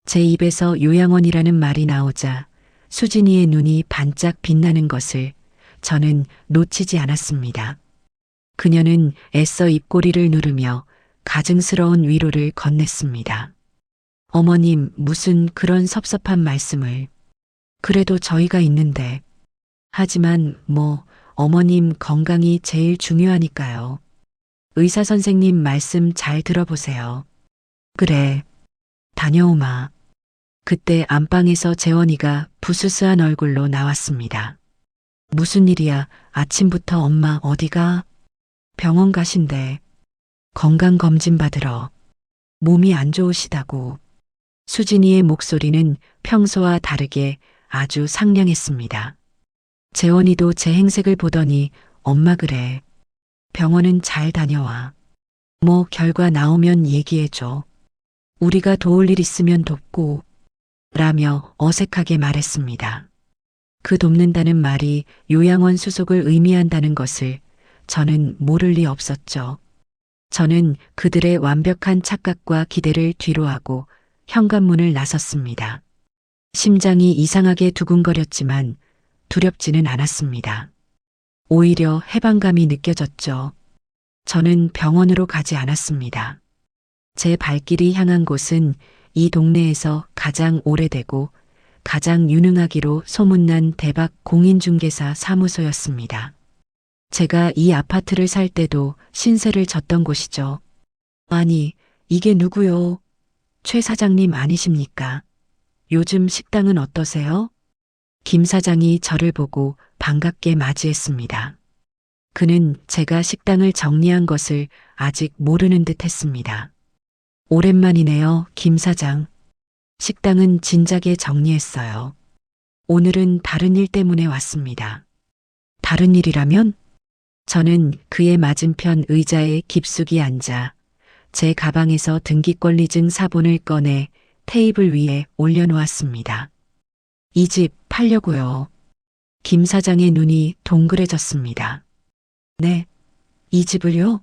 제 입에서 요양원이라는 말이 나오자 수진이의 눈이 반짝 빛나는 것을 저는 놓치지 않았습니다. 그녀는 애써 입꼬리를 누르며 가증스러운 위로를 건넸습니다. 어머님, 무슨 그런 섭섭한 말씀을. 그래도 저희가 있는데. 하지만 어머님 건강이 제일 중요하니까요. 의사 선생님 말씀 잘 들어보세요. 그래, 다녀오마. 그때 안방에서 재원이가 부스스한 얼굴로 나왔습니다. 무슨 일이야? 아침부터 엄마 어디가? 병원 가신대. 건강검진 받으러. 몸이 안 좋으시다고. 수진이의 목소리는 평소와 다르게 아주 상냥했습니다. 재원이도 제 행색을 보더니 엄마 그래. 병원은 잘 다녀와. 결과 나오면 얘기해줘. 우리가 도울 일 있으면 돕고. 라며 어색하게 말했습니다. 그 돕는다는 말이 요양원 수속을 의미한다는 것을 저는 모를 리 없었죠. 저는 그들의 완벽한 착각과 기대를 뒤로하고 현관문을 나섰습니다. 심장이 이상하게 두근거렸지만 두렵지는 않았습니다. 오히려 해방감이 느껴졌죠. 저는 병원으로 가지 않았습니다. 제 발길이 향한 곳은 이 동네에서 가장 오래되고 가장 유능하기로 소문난 대박 공인중개사 사무소였습니다. 제가 이 아파트를 살 때도 신세를 졌던 곳이죠. 아니, 이게 누구요? 최 사장님 아니십니까? 요즘 식당은 어떠세요? 김 사장이 저를 보고 반갑게 맞이했습니다. 그는 제가 식당을 정리한 것을 아직 모르는 듯 했습니다. 오랜만이네요, 김 사장. 식당은 진작에 정리했어요. 오늘은 다른 일 때문에 왔습니다. 다른 일이라면? 저는 그의 맞은편 의자에 깊숙이 앉아 제 가방에서 등기권리증 사본을 꺼내 테이블 위에 올려놓았습니다. 이 집 팔려고요. 김 사장의 눈이 동그래졌습니다. 네, 이 집을요?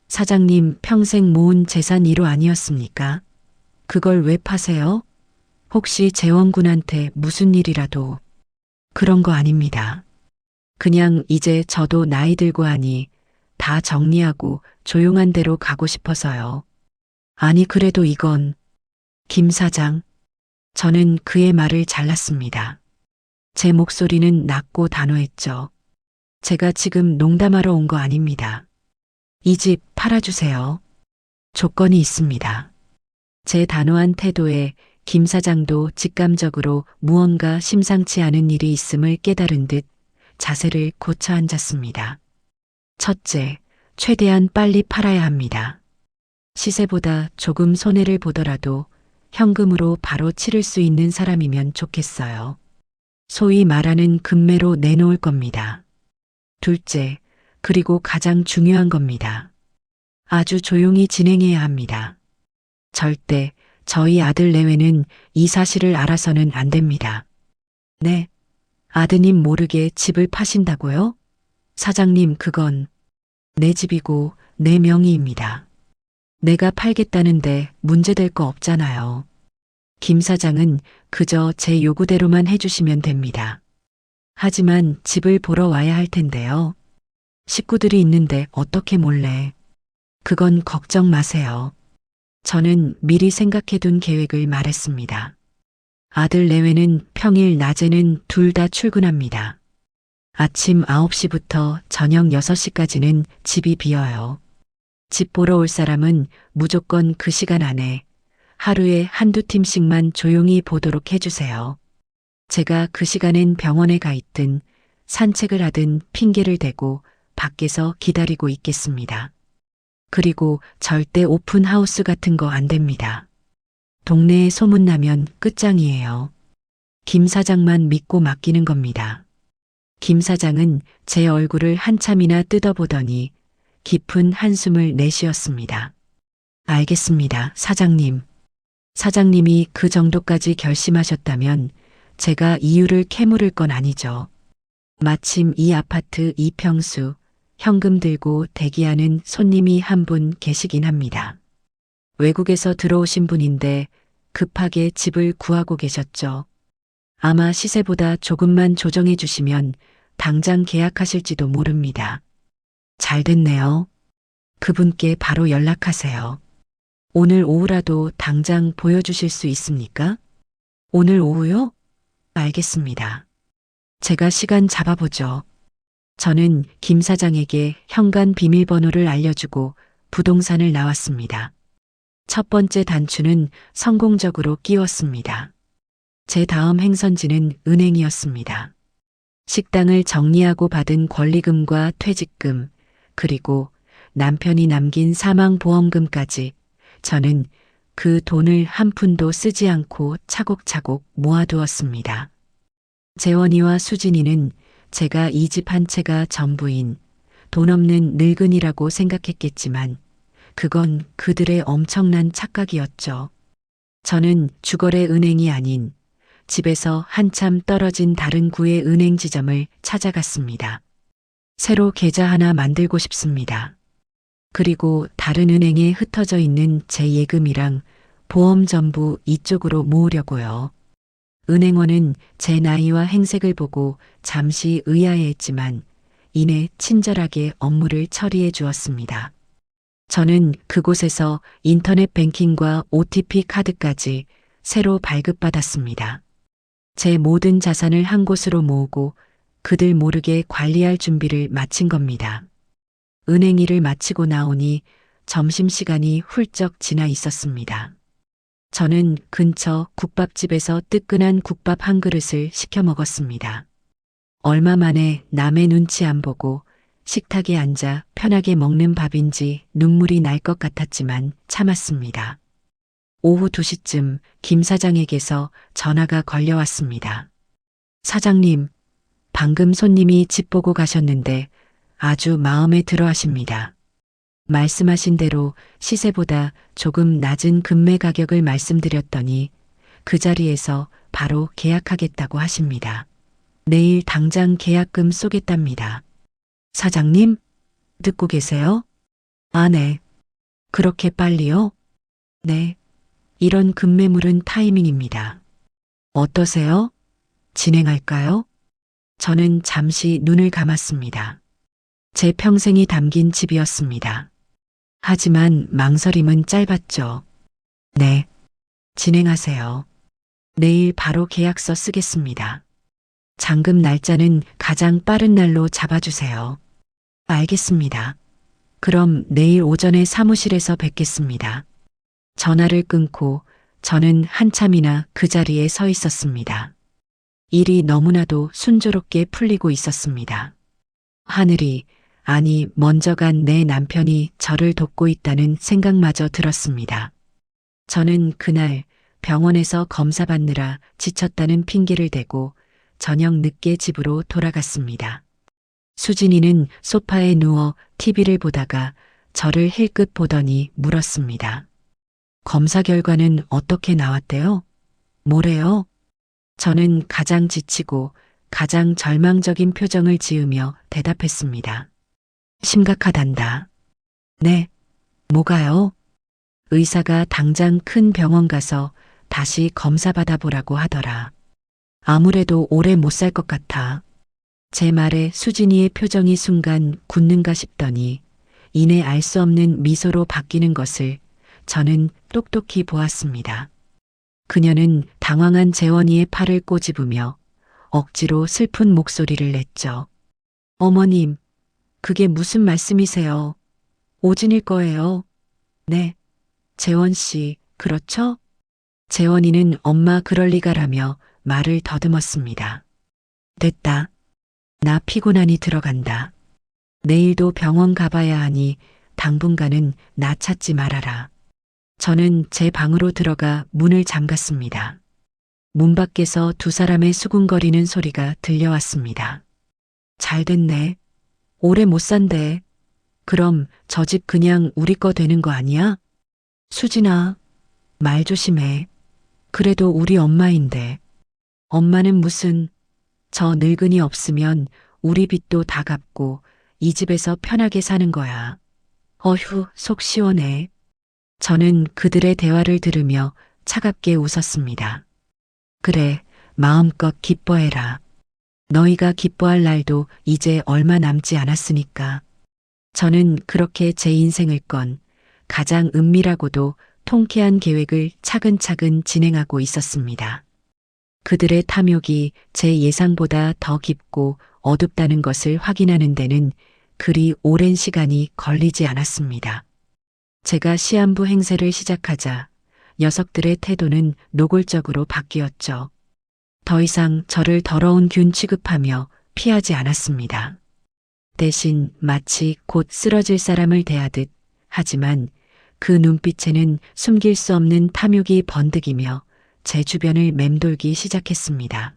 사장님 평생 모은 재산 1호 아니었습니까? 그걸 왜 파세요? 혹시 재원군한테 무슨 일이라도. 그런 거 아닙니다. 그냥 이제 저도 나이 들고 하니 다 정리하고 조용한 데로 가고 싶어서요. 아니 그래도 이건. 김 사장. 저는 그의 말을 잘랐습니다. 제 목소리는 낮고 단호했죠. 제가 지금 농담하러 온 거 아닙니다. 이 집 팔아주세요. 조건이 있습니다. 제 단호한 태도에 김 사장도 직감적으로 무언가 심상치 않은 일이 있음을 깨달은 듯 자세를 고쳐 앉았습니다. 첫째, 최대한 빨리 팔아야 합니다. 시세보다 조금 손해를 보더라도 현금으로 바로 치를 수 있는 사람이면 좋겠어요. 소위 말하는 금매로 내놓을 겁니다. 둘째, 그리고 가장 중요한 겁니다. 아주 조용히 진행해야 합니다. 절대 저희 아들 내외는 이 사실을 알아서는 안 됩니다. 네, 아드님 모르게 집을 파신다고요? 사장님, 그건 내 집이고 내 명의입니다. 내가 팔겠다는데 문제될 거 없잖아요. 김 사장은 그저 제 요구대로만 해주시면 됩니다. 하지만 집을 보러 와야 할 텐데요. 식구들이 있는데 어떻게 몰래. 그건 걱정 마세요. 저는 미리 생각해둔 계획을 말했습니다. 아들 내외는 평일 낮에는 둘 다 출근합니다. 아침 9시부터 저녁 6시까지는 집이 비어요. 집 보러 올 사람은 무조건 그 시간 안에 하루에 한두 팀씩만 조용히 보도록 해주세요. 제가 그 시간엔 병원에 가 있든 산책을 하든 핑계를 대고 밖에서 기다리고 있겠습니다. 그리고 절대 오픈하우스 같은 거 안 됩니다. 동네에 소문나면 끝장이에요. 김 사장만 믿고 맡기는 겁니다. 김 사장은 제 얼굴을 한참이나 뜯어보더니 깊은 한숨을 내쉬었습니다. 알겠습니다, 사장님. 사장님이 그 정도까지 결심하셨다면 제가 이유를 캐물을 건 아니죠. 마침 이 아파트 이평수 현금 들고 대기하는 손님이 한 분 계시긴 합니다. 외국에서 들어오신 분인데 급하게 집을 구하고 계셨죠. 아마 시세보다 조금만 조정해 주시면 당장 계약하실지도 모릅니다. 잘 됐네요. 그분께 바로 연락하세요. 오늘 오후라도 당장 보여주실 수 있습니까? 오늘 오후요? 알겠습니다. 제가 시간 잡아보죠. 저는 김 사장에게 현관 비밀번호를 알려주고 부동산을 나왔습니다. 첫 번째 단추는 성공적으로 끼웠습니다. 제 다음 행선지는 은행이었습니다. 식당을 정리하고 받은 권리금과 퇴직금, 그리고 남편이 남긴 사망보험금까지 저는 그 돈을 한 푼도 쓰지 않고 차곡차곡 모아두었습니다. 재원이와 수진이는 제가 이 집 한 채가 전부인 돈 없는 늙은이라고 생각했겠지만 그건 그들의 엄청난 착각이었죠. 저는 주거래 은행이 아닌 집에서 한참 떨어진 다른 구의 은행 지점을 찾아갔습니다. 새로 계좌 하나 만들고 싶습니다. 그리고 다른 은행에 흩어져 있는 제 예금이랑 보험 전부 이쪽으로 모으려고요. 은행원은 제 나이와 행색을 보고 잠시 의아해했지만 이내 친절하게 업무를 처리해 주었습니다. 저는 그곳에서 인터넷 뱅킹과 OTP 카드까지 새로 발급받았습니다. 제 모든 자산을 한 곳으로 모으고 그들 모르게 관리할 준비를 마친 겁니다. 은행 일을 마치고 나오니 점심시간이 훌쩍 지나 있었습니다. 저는 근처 국밥집에서 뜨끈한 국밥 한 그릇을 시켜 먹었습니다. 얼마 만에 남의 눈치 안 보고 식탁에 앉아 편하게 먹는 밥인지 눈물이 날 것 같았지만 참았습니다. 오후 2시쯤 김 사장에게서 전화가 걸려왔습니다. 사장님, 방금 손님이 집 보고 가셨는데 아주 마음에 들어 하십니다. 말씀하신 대로 시세보다 조금 낮은 금매 가격을 말씀드렸더니 그 자리에서 바로 계약하겠다고 하십니다. 내일 당장 계약금 쏘겠답니다. 사장님, 듣고 계세요? 아, 네. 그렇게 빨리요? 네. 이런 급매물은 타이밍입니다. 어떠세요? 진행할까요? 저는 잠시 눈을 감았습니다. 제 평생이 담긴 집이었습니다. 하지만 망설임은 짧았죠. 네. 진행하세요. 내일 바로 계약서 쓰겠습니다. 잔금 날짜는 가장 빠른 날로 잡아주세요. 알겠습니다. 그럼 내일 오전에 사무실에서 뵙겠습니다. 전화를 끊고 저는 한참이나 그 자리에 서 있었습니다. 일이 너무나도 순조롭게 풀리고 있었습니다. 하늘이, 아니 먼저 간 내 남편이 저를 돕고 있다는 생각마저 들었습니다. 저는 그날 병원에서 검사 받느라 지쳤다는 핑계를 대고 저녁 늦게 집으로 돌아갔습니다. 수진이는 소파에 누워 TV를 보다가 저를 힐끗 보더니 물었습니다. 검사 결과는 어떻게 나왔대요? 뭐래요? 저는 가장 지치고 가장 절망적인 표정을 지으며 대답했습니다. 심각하단다. 네. 뭐가요? 의사가 당장 큰 병원 가서 다시 검사 받아보라고 하더라. 아무래도 오래 못 살 것 같아. 제 말에 수진이의 표정이 순간 굳는가 싶더니 이내 알 수 없는 미소로 바뀌는 것을 저는 똑똑히 보았습니다. 그녀는 당황한 재원이의 팔을 꼬집으며 억지로 슬픈 목소리를 냈죠. 어머님, 그게 무슨 말씀이세요? 오진일 거예요. 네. 재원 씨, 그렇죠? 재원이는 엄마 그럴 리가라며 말을 더듬었습니다. 됐다. 나 피곤하니 들어간다. 내일도 병원 가봐야 하니 당분간은 나 찾지 말아라. 저는 제 방으로 들어가 문을 잠갔습니다. 문 밖에서 두 사람의 수군거리는 소리가 들려왔습니다. 잘 됐네. 오래 못 산대. 그럼 저 집 그냥 우리 거 되는 거 아니야? 수진아, 말 조심해. 그래도 우리 엄마인데. 엄마는 무슨, 저 늙은이 없으면 우리 빚도 다 갚고 이 집에서 편하게 사는 거야. 어휴, 속 시원해. 저는 그들의 대화를 들으며 차갑게 웃었습니다. 그래, 마음껏 기뻐해라. 너희가 기뻐할 날도 이제 얼마 남지 않았으니까. 저는 그렇게 제 인생을 건 가장 은밀하고도 통쾌한 계획을 차근차근 진행하고 있었습니다. 그들의 탐욕이 제 예상보다 더 깊고 어둡다는 것을 확인하는 데는 그리 오랜 시간이 걸리지 않았습니다. 제가 시한부 행세를 시작하자 녀석들의 태도는 노골적으로 바뀌었죠. 더 이상 저를 더러운 균 취급하며 피하지 않았습니다. 대신 마치 곧 쓰러질 사람을 대하듯, 하지만 그 눈빛에는 숨길 수 없는 탐욕이 번득이며 제 주변을 맴돌기 시작했습니다.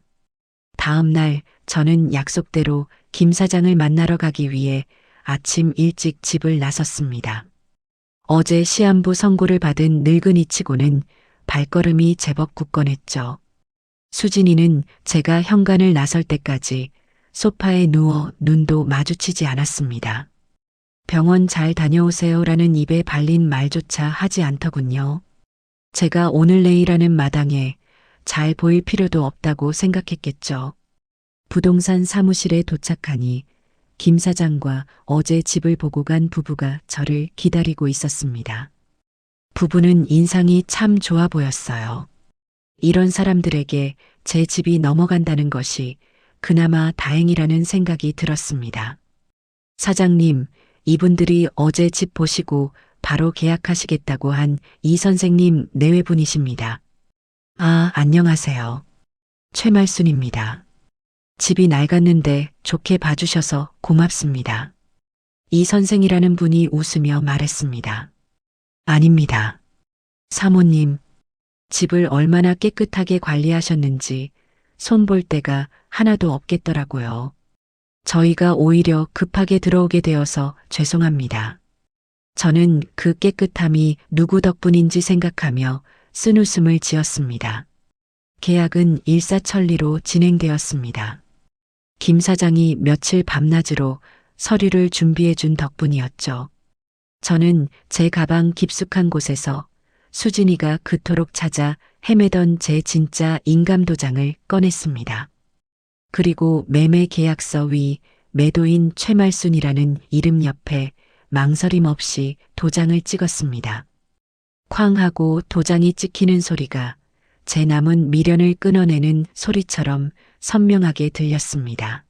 다음 날 저는 약속대로 김 사장을 만나러 가기 위해 아침 일찍 집을 나섰습니다. 어제 시한부 선고를 받은 늙은이 치고는 발걸음이 제법 굳건했죠. 수진이는 제가 현관을 나설 때까지 소파에 누워 눈도 마주치지 않았습니다. 병원 잘 다녀오세요라는 입에 발린 말조차 하지 않더군요. 제가 오늘 내일하는 마당에 잘 보일 필요도 없다고 생각했겠죠. 부동산 사무실에 도착하니 김 사장과 어제 집을 보고 간 부부가 저를 기다리고 있었습니다. 부부는 인상이 참 좋아 보였어요. 이런 사람들에게 제 집이 넘어간다는 것이 그나마 다행이라는 생각이 들었습니다. 사장님, 이분들이 어제 집 보시고 바로 계약하시겠다고 한 이 선생님 내외분이십니다. 아, 안녕하세요. 최말순입니다. 집이 낡았는데 좋게 봐주셔서 고맙습니다. 이 선생이라는 분이 웃으며 말했습니다. 아닙니다. 사모님, 집을 얼마나 깨끗하게 관리하셨는지 손볼 데가 하나도 없겠더라고요. 저희가 오히려 급하게 들어오게 되어서 죄송합니다. 저는 그 깨끗함이 누구 덕분인지 생각하며 쓴웃음을 지었습니다. 계약은 일사천리로 진행되었습니다. 김 사장이 며칠 밤낮으로 서류를 준비해 준 덕분이었죠. 저는 제 가방 깊숙한 곳에서 수진이가 그토록 찾아 헤매던 제 진짜 인감도장을 꺼냈습니다. 그리고 매매 계약서 위 매도인 최말순이라는 이름 옆에 망설임 없이 도장을 찍었습니다. 쾅 하고 도장이 찍히는 소리가 제 남은 미련을 끊어내는 소리처럼 선명하게 들렸습니다.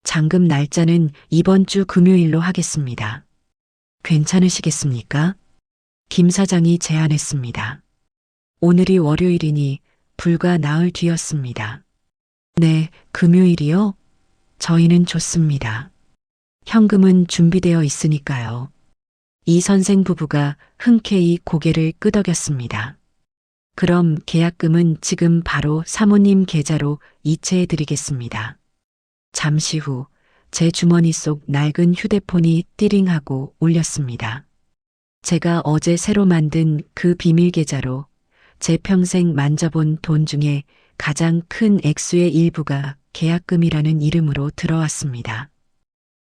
잔금 날짜는 이번 주 금요일로 하겠습니다. 괜찮으시겠습니까? 김 사장이 제안했습니다. 오늘이 월요일이니 불과 나흘 뒤였습니다. 네, 금요일이요? 저희는 좋습니다. 현금은 준비되어 있으니까요. 이 선생 부부가 흔쾌히 고개를 끄덕였습니다. 그럼 계약금은 지금 바로 사모님 계좌로 이체해 드리겠습니다. 잠시 후 제 주머니 속 낡은 휴대폰이 띠링하고 울렸습니다. 제가 어제 새로 만든 그 비밀 계좌로 제 평생 만져본 돈 중에 가장 큰 액수의 일부가 계약금이라는 이름으로 들어왔습니다.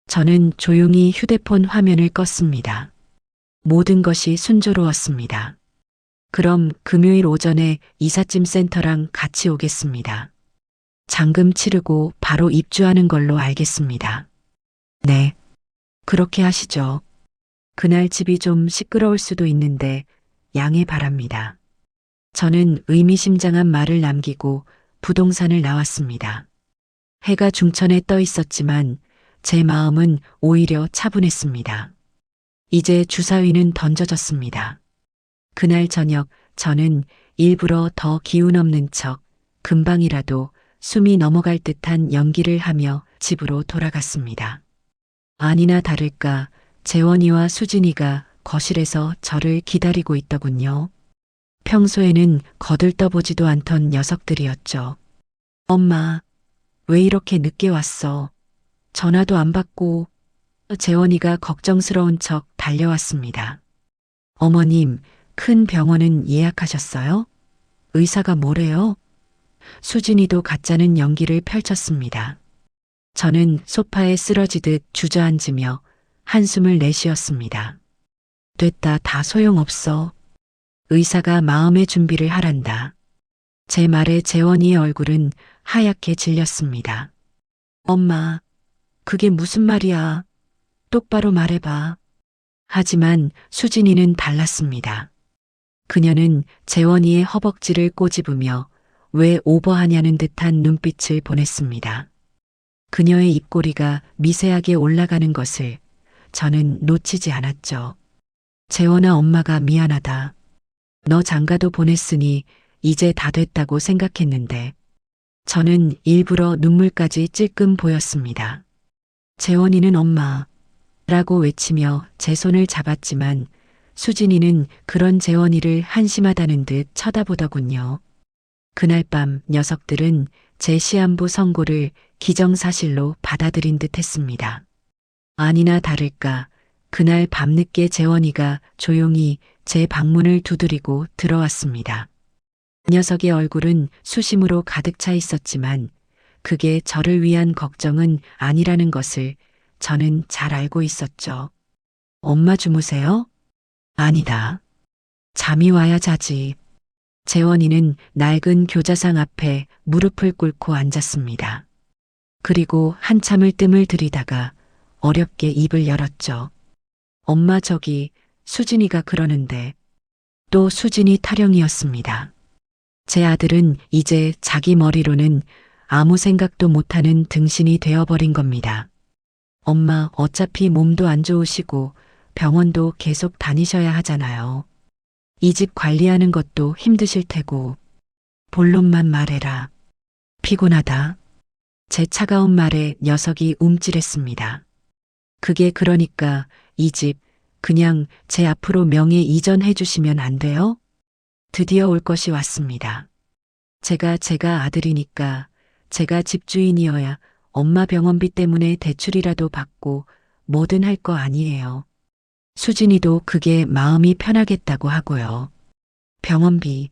저는 조용히 휴대폰 화면을 껐습니다. 모든 것이 순조로웠습니다. 그럼 금요일 오전에 이삿짐 센터랑 같이 오겠습니다. 잔금 치르고 바로 입주하는 걸로 알겠습니다. 네, 그렇게 하시죠. 그날 집이 좀 시끄러울 수도 있는데 양해 바랍니다. 저는 의미심장한 말을 남기고 부동산을 나왔습니다. 해가 중천에 떠 있었지만 제 마음은 오히려 차분했습니다. 이제 주사위는 던져졌습니다. 그날 저녁 저는 일부러 더 기운 없는 척 금방이라도 숨이 넘어갈 듯한 연기를 하며 집으로 돌아갔습니다. 아니나 다를까 재원이와 수진이가 거실에서 저를 기다리고 있더군요. 평소에는 거들떠보지도 않던 녀석들이었죠. 엄마, 왜 이렇게 늦게 왔어? 전화도 안 받고. 재원이가 걱정스러운 척 달려왔습니다. 어머님, 큰 병원은 예약하셨어요? 의사가 뭐래요? 수진이도 가짜는 연기를 펼쳤습니다. 저는 소파에 쓰러지듯 주저앉으며 한숨을 내쉬었습니다. 됐다, 다 소용없어. 의사가 마음의 준비를 하란다. 제 말에 재원이의 얼굴은 하얗게 질렸습니다. 엄마, 그게 무슨 말이야? 똑바로 말해봐. 하지만 수진이는 달랐습니다. 그녀는 재원이의 허벅지를 꼬집으며 왜 오버하냐는 듯한 눈빛을 보냈습니다. 그녀의 입꼬리가 미세하게 올라가는 것을 저는 놓치지 않았죠. 재원아, 엄마가 미안하다. 너 장가도 보냈으니 이제 다 됐다고 생각했는데. 저는 일부러 눈물까지 찔끔 보였습니다. 재원이는 엄마 라고 외치며 제 손을 잡았지만 수진이는 그런 재원이를 한심하다는 듯 쳐다보더군요. 그날 밤 녀석들은 제 시한부 선고를 기정사실로 받아들인 듯 했습니다. 아니나 다를까 그날 밤늦게 재원이가 조용히 제 방문을 두드리고 들어왔습니다. 녀석의 얼굴은 수심으로 가득 차 있었지만 그게 저를 위한 걱정은 아니라는 것을 저는 잘 알고 있었죠. 엄마 주무세요? 아니다. 잠이 와야 자지. 재원이는 낡은 교자상 앞에 무릎을 꿇고 앉았습니다. 그리고 한참을 뜸을 들이다가 어렵게 입을 열었죠. 엄마, 저기 수진이가 그러는데. 또 수진이 타령이었습니다. 제 아들은 이제 자기 머리로는 아무 생각도 못하는 등신이 되어버린 겁니다. 엄마, 어차피 몸도 안 좋으시고 병원도 계속 다니셔야 하잖아요. 이 집 관리하는 것도 힘드실 테고. 본론만 말해라. 피곤하다. 제 차가운 말에 녀석이 움찔했습니다. 그게 그러니까 이 집 그냥 제 앞으로 명예 이전해 주시면 안 돼요? 드디어 올 것이 왔습니다. 제가 아들이니까 제가 집주인이어야 엄마 병원비 때문에 대출이라도 받고 뭐든 할 거 아니에요. 수진이도 그게 마음이 편하겠다고 하고요. 병원비.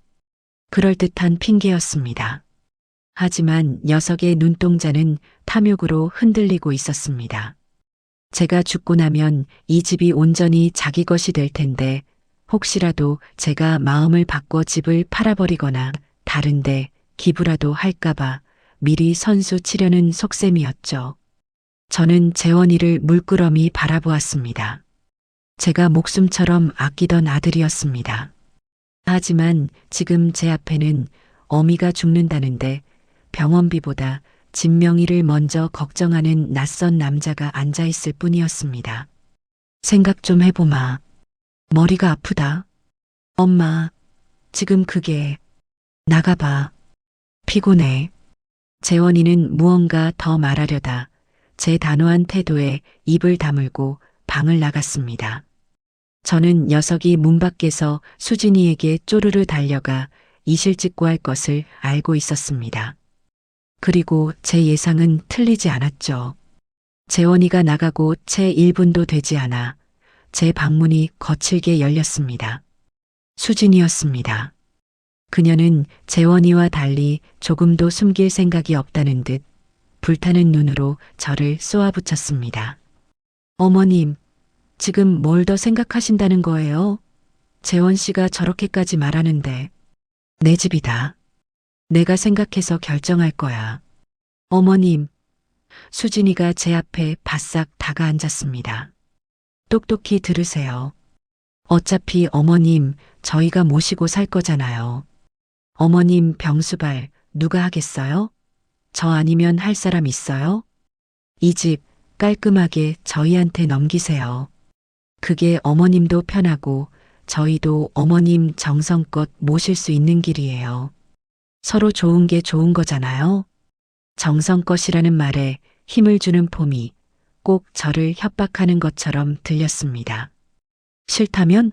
그럴듯한 핑계였습니다. 하지만 녀석의 눈동자는 탐욕으로 흔들리고 있었습니다. 제가 죽고 나면 이 집이 온전히 자기 것이 될 텐데 혹시라도 제가 마음을 바꿔 집을 팔아버리거나 다른데 기부라도 할까봐 미리 선수 치려는 속셈이었죠. 저는 재원이를 물끄러미 바라보았습니다. 제가 목숨처럼 아끼던 아들이었습니다. 하지만 지금 제 앞에는 어미가 죽는다는데 병원비보다 집 명의를 먼저 걱정하는 낯선 남자가 앉아있을 뿐이었습니다. 생각 좀 해보마. 머리가 아프다. 엄마, 지금 그게 나가봐. 피곤해. 재원이는 무언가 더 말하려다 제 단호한 태도에 입을 다물고 방을 나갔습니다. 저는 녀석이 문 밖에서 수진이에게 쪼르르 달려가 이실직고할 것을 알고 있었습니다. 그리고 제 예상은 틀리지 않았죠. 재원이가 나가고 채 1분도 되지 않아 제 방문이 거칠게 열렸습니다. 수진이었습니다. 그녀는 재원이와 달리 조금도 숨길 생각이 없다는 듯 불타는 눈으로 저를 쏘아붙였습니다. 어머님, 지금 뭘 더 생각하신다는 거예요? 재원 씨가 저렇게까지 말하는데 내 집이다. 내가 생각해서 결정할 거야. 어머님, 수진이가 제 앞에 바싹 다가앉았습니다. 똑똑히 들으세요. 어차피 어머님, 저희가 모시고 살 거잖아요. 어머님 병수발 누가 하겠어요? 저 아니면 할 사람 있어요? 이 집 깔끔하게 저희한테 넘기세요. 그게 어머님도 편하고 저희도 어머님 정성껏 모실 수 있는 길이에요. 서로 좋은 게 좋은 거잖아요. 정성껏이라는 말에 힘을 주는 폼이 꼭 저를 협박하는 것처럼 들렸습니다. 싫다면?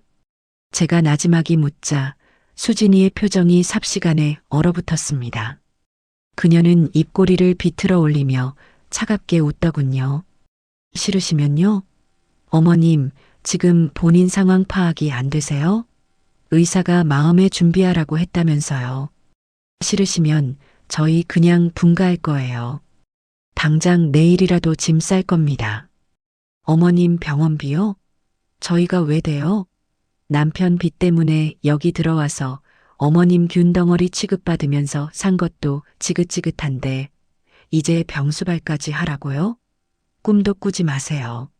제가 나지막이 묻자 수진이의 표정이 삽시간에 얼어붙었습니다. 그녀는 입꼬리를 비틀어 올리며 차갑게 웃더군요. 싫으시면요? 어머님, 지금 본인 상황 파악이 안 되세요? 의사가 마음에 준비하라고 했다면서요. 싫으시면 저희 그냥 분가할 거예요. 당장 내일이라도 짐 쌀 겁니다. 어머님 병원비요? 저희가 왜 돼요? 남편 빚 때문에 여기 들어와서 어머님 균덩어리 취급받으면서 산 것도 지긋지긋한데 이제 병수발까지 하라고요? 꿈도 꾸지 마세요.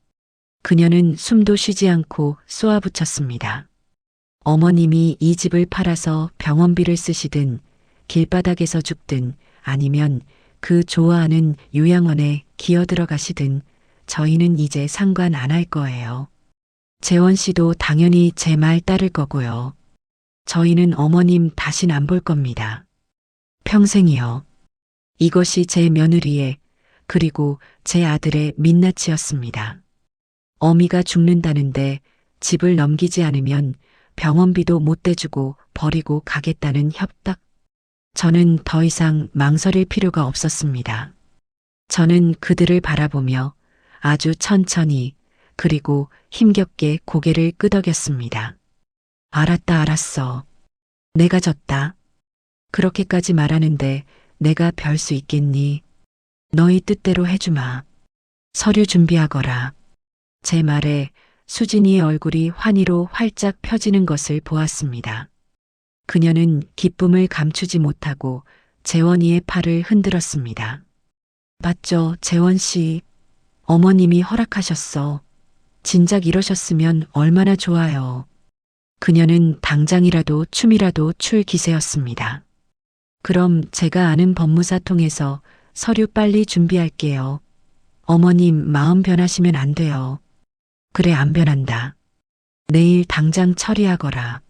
그녀는 숨도 쉬지 않고 쏘아붙였습니다. 어머님이 이 집을 팔아서 병원비를 쓰시든 길바닥에서 죽든 아니면 그 좋아하는 요양원에 기어 들어가시든 저희는 이제 상관 안 할 거예요. 재원 씨도 당연히 제 말 따를 거고요. 저희는 어머님 다신 안 볼 겁니다. 평생이요. 이것이 제 며느리의 그리고 제 아들의 민낯이었습니다. 어미가 죽는다는데 집을 넘기지 않으면 병원비도 못 대주고 버리고 가겠다는 협박. 저는 더 이상 망설일 필요가 없었습니다. 저는 그들을 바라보며 아주 천천히 그리고 힘겹게 고개를 끄덕였습니다. 알았다, 알았어. 내가 졌다. 그렇게까지 말하는데 내가 별 수 있겠니? 너희 뜻대로 해주마. 서류 준비하거라. 제 말에 수진이의 얼굴이 환희로 활짝 펴지는 것을 보았습니다. 그녀는 기쁨을 감추지 못하고 재원이의 팔을 흔들었습니다. 맞죠, 재원 씨. 어머님이 허락하셨어. 진작 이러셨으면 얼마나 좋아요. 그녀는 당장이라도 춤이라도 출 기세였습니다. 그럼 제가 아는 법무사 통해서 서류 빨리 준비할게요. 어머님 마음 변하시면 안 돼요. 그래, 안 변한다. 내일 당장 처리하거라.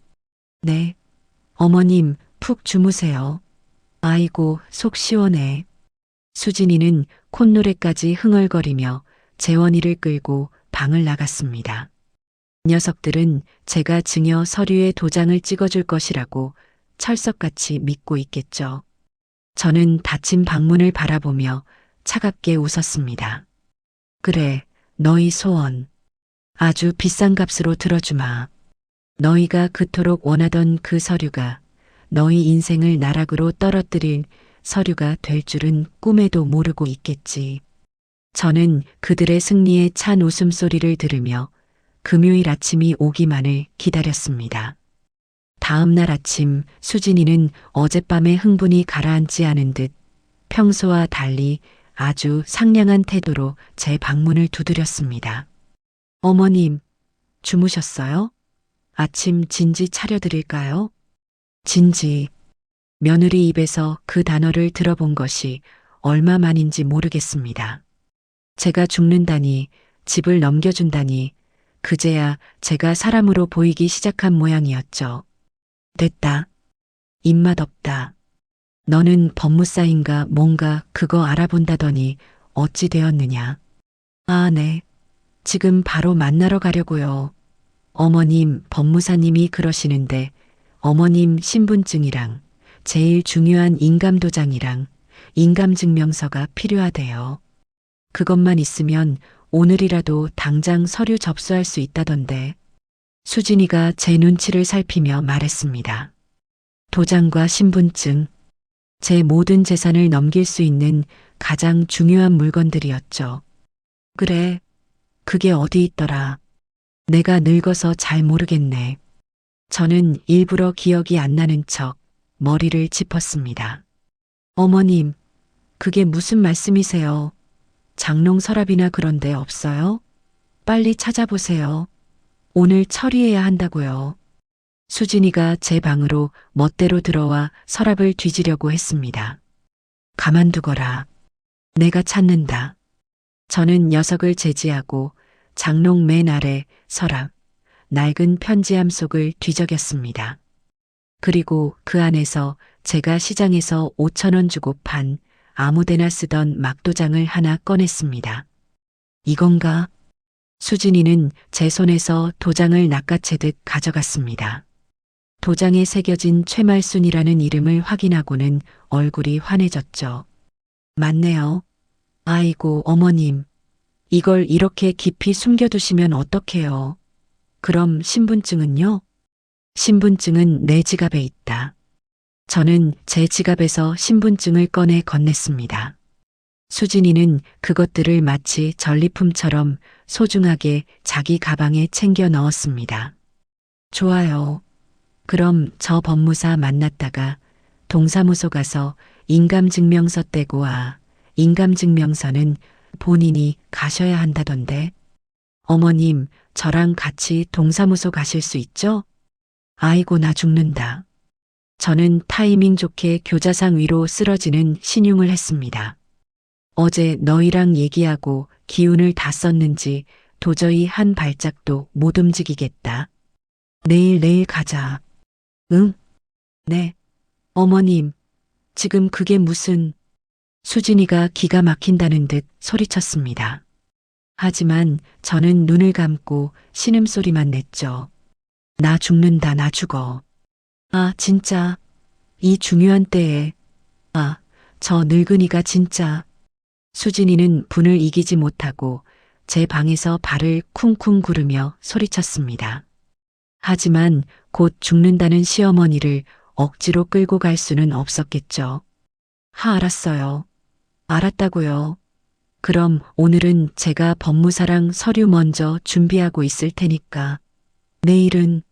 네. 어머님 푹 주무세요. 아이고, 속 시원해. 수진이는 콧노래까지 흥얼거리며 재원이를 끌고 방을 나갔습니다. 녀석들은 제가 증여 서류에 도장을 찍어줄 것이라고 철석같이 믿고 있겠죠. 저는 닫힌 방문을 바라보며 차갑게 웃었습니다. 그래, 너희 소원. 아주 비싼 값으로 들어주마. 너희가 그토록 원하던 그 서류가 너희 인생을 나락으로 떨어뜨릴 서류가 될 줄은 꿈에도 모르고 있겠지. 저는 그들의 승리에 찬 웃음소리를 들으며 금요일 아침이 오기만을 기다렸습니다. 다음 날 아침 수진이는 어젯밤의 흥분이 가라앉지 않은 듯 평소와 달리 아주 상냥한 태도로 제 방문을 두드렸습니다. 어머님, 주무셨어요? 아침 진지 차려드릴까요? 진지. 며느리 입에서 그 단어를 들어본 것이 얼마만인지 모르겠습니다. 제가 죽는다니, 집을 넘겨준다니, 그제야 제가 사람으로 보이기 시작한 모양이었죠. 됐다. 입맛 없다. 너는 법무사인가 뭔가 그거 알아본다더니 어찌 되었느냐. 아, 네. 지금 바로 만나러 가려고요. 어머님, 법무사님이 그러시는데 어머님 신분증이랑 제일 중요한 인감도장이랑 인감증명서가 필요하대요. 그것만 있으면 오늘이라도 당장 서류 접수할 수 있다던데. 수진이가 제 눈치를 살피며 말했습니다. 도장과 신분증, 제 모든 재산을 넘길 수 있는 가장 중요한 물건들이었죠. 그래, 그게 어디 있더라. 내가 늙어서 잘 모르겠네. 저는 일부러 기억이 안 나는 척 머리를 짚었습니다. 어머님, 그게 무슨 말씀이세요? 장롱 서랍이나 그런 데 없어요? 빨리 찾아보세요. 오늘 처리해야 한다고요. 수진이가 제 방으로 멋대로 들어와 서랍을 뒤지려고 했습니다. 가만두거라. 내가 찾는다. 저는 녀석을 제지하고 장롱 맨 아래 서랍, 낡은 편지함 속을 뒤적였습니다. 그리고 그 안에서 제가 시장에서 5,000원 주고 판 아무데나 쓰던 막도장을 하나 꺼냈습니다. 이건가? 수진이는 제 손에서 도장을 낚아채듯 가져갔습니다. 도장에 새겨진 최말순이라는 이름을 확인하고는 얼굴이 환해졌죠. 맞네요. 아이고, 어머님. 이걸 이렇게 깊이 숨겨두시면 어떡해요. 그럼 신분증은요? 신분증은 내 지갑에 있다. 저는 제 지갑에서 신분증을 꺼내 건넸습니다. 수진이는 그것들을 마치 전리품처럼 소중하게 자기 가방에 챙겨 넣었습니다. 좋아요. 그럼 저 법무사 만났다가 동사무소 가서 인감증명서 떼고 와. 인감증명서는 본인이 가셔야 한다던데. 어머님, 저랑 같이 동사무소 가실 수 있죠? 아이고, 나 죽는다. 저는 타이밍 좋게 교자상 위로 쓰러지는 신용을 했습니다. 어제 너희랑 얘기하고 기운을 다 썼는지 도저히 한 발짝도 못 움직이겠다. 내일 가자. 응? 네. 어머님, 지금 그게 무슨... 수진이가 기가 막힌다는 듯 소리쳤습니다. 하지만 저는 눈을 감고 신음소리만 냈죠. 나 죽는다, 나 죽어. 아, 진짜. 이 중요한 때에. 아, 저 늙은이가 진짜. 수진이는 분을 이기지 못하고 제 방에서 발을 쿵쿵 구르며 소리쳤습니다. 하지만 곧 죽는다는 시어머니를 억지로 끌고 갈 수는 없었겠죠. 알았어요. 알았다고요. 그럼 오늘은 제가 법무사랑 서류 먼저 준비하고 있을 테니까. 내일은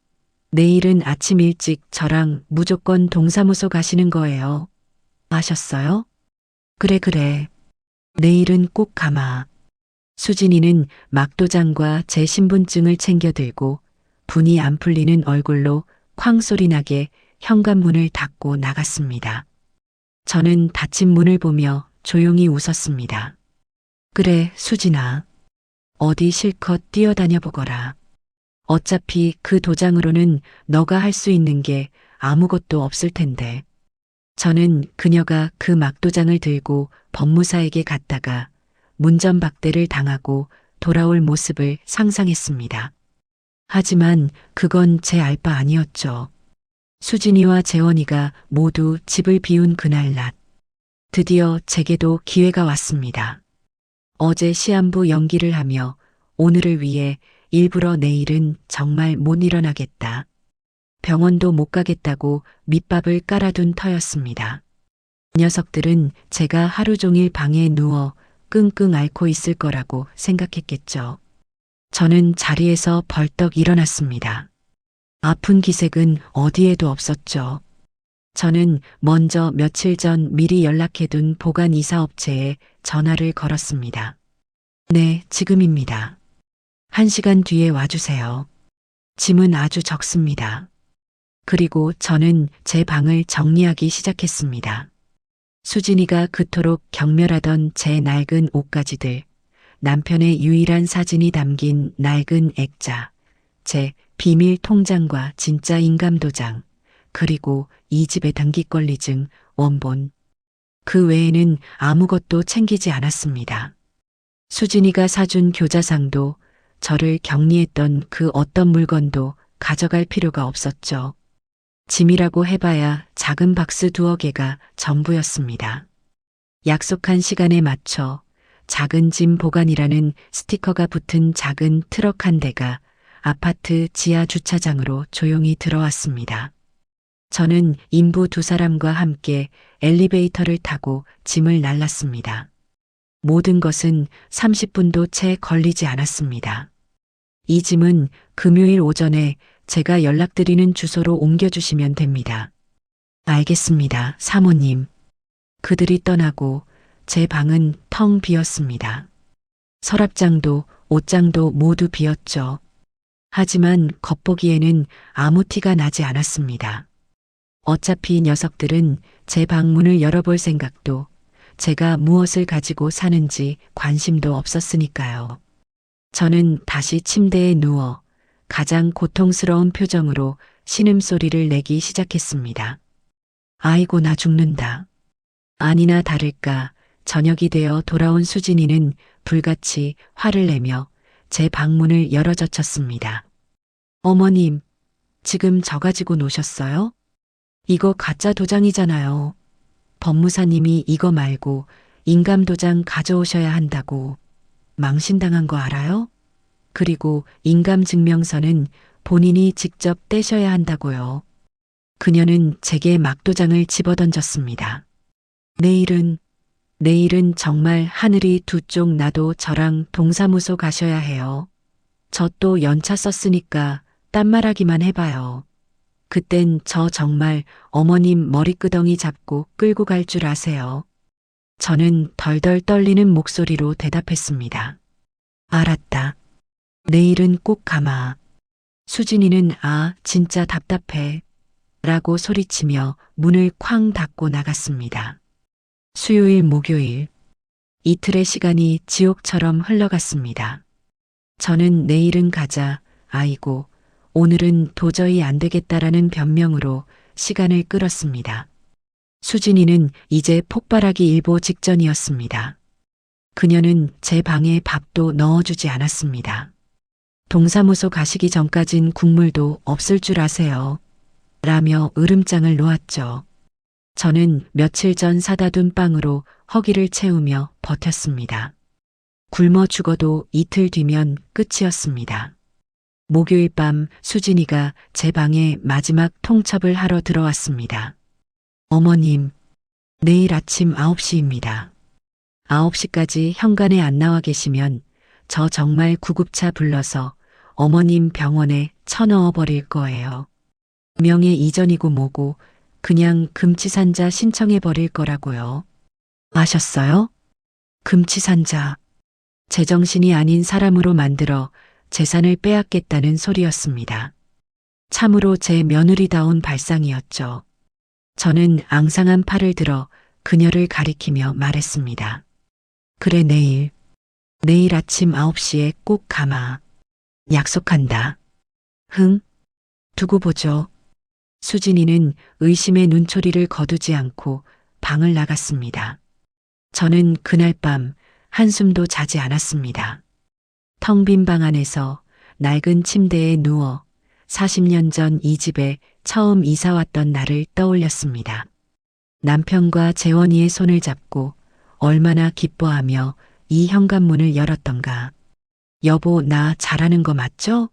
아침 일찍 저랑 무조건 동사무소 가시는 거예요. 아셨어요? 그래. 내일은 꼭 가마. 수진이는 막도장과 제 신분증을 챙겨 들고 분이 안 풀리는 얼굴로 쾅 소리 나게 현관문을 닫고 나갔습니다. 저는 닫힌 문을 보며 조용히 웃었습니다. 그래, 수진아. 어디 실컷 뛰어다녀 보거라. 어차피 그 도장으로는 너가 할 수 있는 게 아무것도 없을 텐데. 저는 그녀가 그 막도장을 들고 법무사에게 갔다가 문전박대를 당하고 돌아올 모습을 상상했습니다. 하지만 그건 제 알 바 아니었죠. 수진이와 재원이가 모두 집을 비운 그날 낮. 드디어 제게도 기회가 왔습니다. 어제 시한부 연기를 하며 오늘을 위해 일부러 내일은 정말 못 일어나겠다. 병원도 못 가겠다고 밑밥을 깔아둔 터였습니다. 녀석들은 제가 하루 종일 방에 누워 끙끙 앓고 있을 거라고 생각했겠죠. 저는 자리에서 벌떡 일어났습니다. 아픈 기색은 어디에도 없었죠. 저는 먼저 며칠 전 미리 연락해둔 보관 이사업체에 전화를 걸었습니다. 네, 지금입니다. 1시간 뒤에 와주세요. 짐은 아주 적습니다. 그리고 저는 제 방을 정리하기 시작했습니다. 수진이가 그토록 경멸하던 제 낡은 옷가지들, 남편의 유일한 사진이 담긴 낡은 액자, 제 비밀 통장과 진짜 인감도장, 그리고 이 집의 등기권리증, 원본. 그 외에는 아무것도 챙기지 않았습니다. 수진이가 사준 교자상도 저를 격리했던 그 어떤 물건도 가져갈 필요가 없었죠. 짐이라고 해봐야 작은 박스 2-개 전부였습니다. 약속한 시간에 맞춰 작은 짐 보관이라는 스티커가 붙은 작은 트럭 한 대가 아파트 지하 주차장으로 조용히 들어왔습니다. 저는 인부 2사람과 함께 엘리베이터를 타고 짐을 날랐습니다. 모든 것은 30분도 채 걸리지 않았습니다. 이 짐은 금요일 오전에 제가 연락드리는 주소로 옮겨주시면 됩니다. 알겠습니다, 사모님. 그들이 떠나고 제 방은 텅 비었습니다. 서랍장도 옷장도 모두 비었죠. 하지만 겉보기에는 아무 티가 나지 않았습니다. 어차피 녀석들은 제 방문을 열어볼 생각도, 제가 무엇을 가지고 사는지 관심도 없었으니까요. 저는 다시 침대에 누워 가장 고통스러운 표정으로 신음소리를 내기 시작했습니다. 아이고, 나 죽는다. 아니나 다를까 저녁이 되어 돌아온 수진이는 불같이 화를 내며 제 방문을 열어젖혔습니다. 어머님, 지금 저 가지고 노셨어요? 이거 가짜 도장이잖아요. 법무사님이 이거 말고 인감도장 가져오셔야 한다고. 망신당한 거 알아요? 그리고 인감증명서는 본인이 직접 떼셔야 한다고요. 그녀는 제게 막도장을 집어던졌습니다. 내일은 정말 하늘이 두 쪽 나도 저랑 동사무소 가셔야 해요. 저 또 연차 썼으니까 딴말하기만 해봐요. 그땐 저 정말 어머님 머리끄덩이 잡고 끌고 갈 줄 아세요. 저는 덜덜 떨리는 목소리로 대답했습니다. 알았다. 내일은 꼭 가마. 수진이는 진짜 답답해. 라고 소리치며 문을 쾅 닫고 나갔습니다. 수요일, 목요일. 이틀의 시간이 지옥처럼 흘러갔습니다. 저는 내일은 가자, 아이고, 오늘은 도저히 안 되겠다라는 변명으로 시간을 끌었습니다. 수진이는 이제 폭발하기 일보 직전이었습니다. 그녀는 제 방에 밥도 넣어주지 않았습니다. 동사무소 가시기 전까진 국물도 없을 줄 아세요. 라며 으름장을 놓았죠. 저는 며칠 전 사다 둔 빵으로 허기를 채우며 버텼습니다. 굶어 죽어도 이틀 뒤면 끝이었습니다. 목요일 밤 수진이가 제 방에 마지막 통첩을 하러 들어왔습니다. 어머님, 내일 아침 9시입니다. 9시까지 현관에 안 나와 계시면 저 정말 구급차 불러서 어머님 병원에 쳐넣어 버릴 거예요. 명예 이전이고 뭐고 그냥 금치산자 신청해 버릴 거라고요. 아셨어요? 금치산자. 제정신이 아닌 사람으로 만들어 재산을 빼앗겠다는 소리였습니다. 참으로 제 며느리다운 발상이었죠. 저는 앙상한 팔을 들어 그녀를 가리키며 말했습니다. 그래, 내일 아침 9시에 꼭 가마. 약속한다. 흥, 두고 보죠. 수진이는 의심의 눈초리를 거두지 않고 방을 나갔습니다. 저는 그날 밤 한숨도 자지 않았습니다. 텅 빈 방 안에서 낡은 침대에 누워 40년 전 이 집에 처음 이사 왔던 날을 떠올렸습니다. 남편과 재원이의 손을 잡고 얼마나 기뻐하며 이 현관문을 열었던가. 여보, 나 잘하는 거 맞죠?